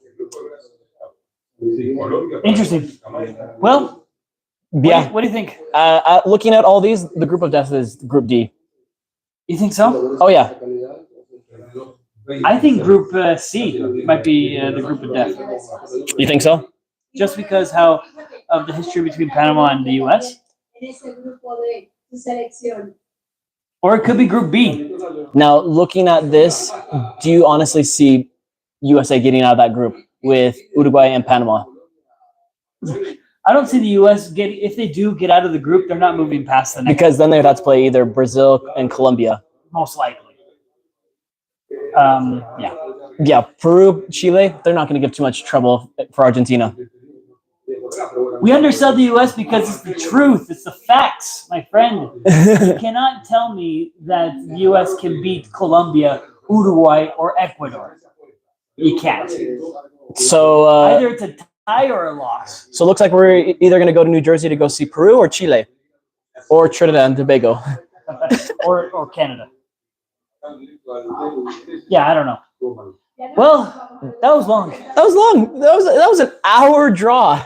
Interesting. Well, Yeah. what do you think? Looking at all these, the group of death is Group D. You think so? Oh yeah. I think Group C might be the group of death. You think so? Just because of the history between Panama and the U.S. Or it could be Group B. Now, looking at this, do you honestly see USA getting out of that group with Uruguay and Panama? I don't see the U.S. getting. If they do get out of the group, they're not moving past the next. Because then they would have to play either Brazil and Colombia. Most likely. Yeah. Yeah, Peru, Chile, they're not going to give too much trouble for Argentina. We undersell the U.S. because it's the truth. It's the facts, my friend. You cannot tell me that the U.S. can beat Colombia, Uruguay, or Ecuador. You can't. So Either it's a tie or a loss. So it looks like we're either going to go to New Jersey to go see Peru or Chile or Trinidad and Tobago. or Canada. Yeah, I don't know. Well, that was long. That was long. That was an hour draw.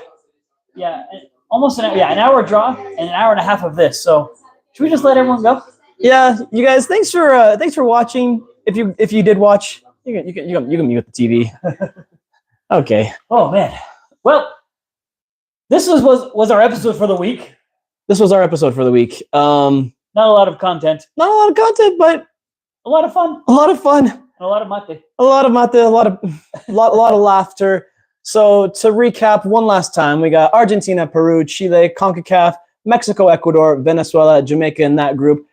Yeah, almost an hour draw and an hour and a half of this. So should we just let everyone go? Yeah, you guys, thanks for watching. If you did watch, you can mute the TV. Okay. Oh man. Well, this was our episode for the week. This was our episode for the week. Not a lot of content. Not a lot of content, but a lot of fun. A lot of fun. And a lot of mate. A lot of mate. A lot of laughter. So to recap one last time, we got Argentina, Peru, Chile, CONCACAF, Mexico, Ecuador, Venezuela, Jamaica in that group,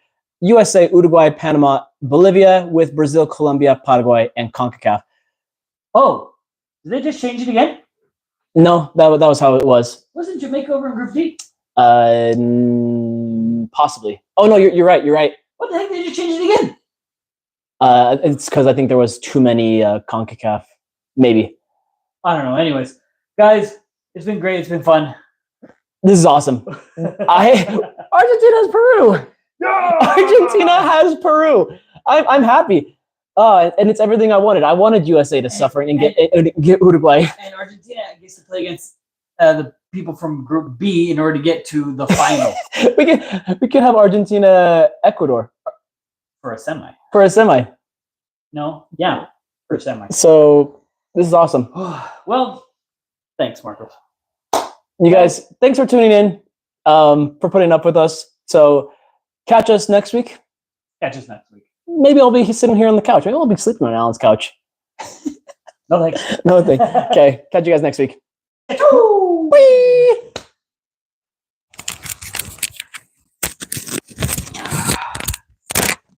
USA, Uruguay, Panama, Bolivia, with Brazil, Colombia, Paraguay, and CONCACAF. Oh, did they just change it again? No, that was how it was. Wasn't Jamaica over in Group D? Possibly. Oh no, you're right. You're right. What the heck? They just changed it again? It's because I think there was too many CONCACAF. Maybe. I don't know. Anyways, guys, it's been great. It's been fun. This is awesome. Argentina has Peru. No! Argentina has Peru. I'm happy. And it's everything I wanted. I wanted USA to suffer and get Uruguay. And Argentina gets to play against the people from Group B in order to get to the final. we could have Argentina, Ecuador For a semi. No, yeah, for a semi. So this is awesome. Well, thanks, Marcos. You guys, thanks for tuning in, for putting up with us. So catch us next week. Maybe I'll be sitting here on the couch. Maybe I'll be sleeping on Alan's couch. No thanks. No thanks. Okay, catch you guys next week.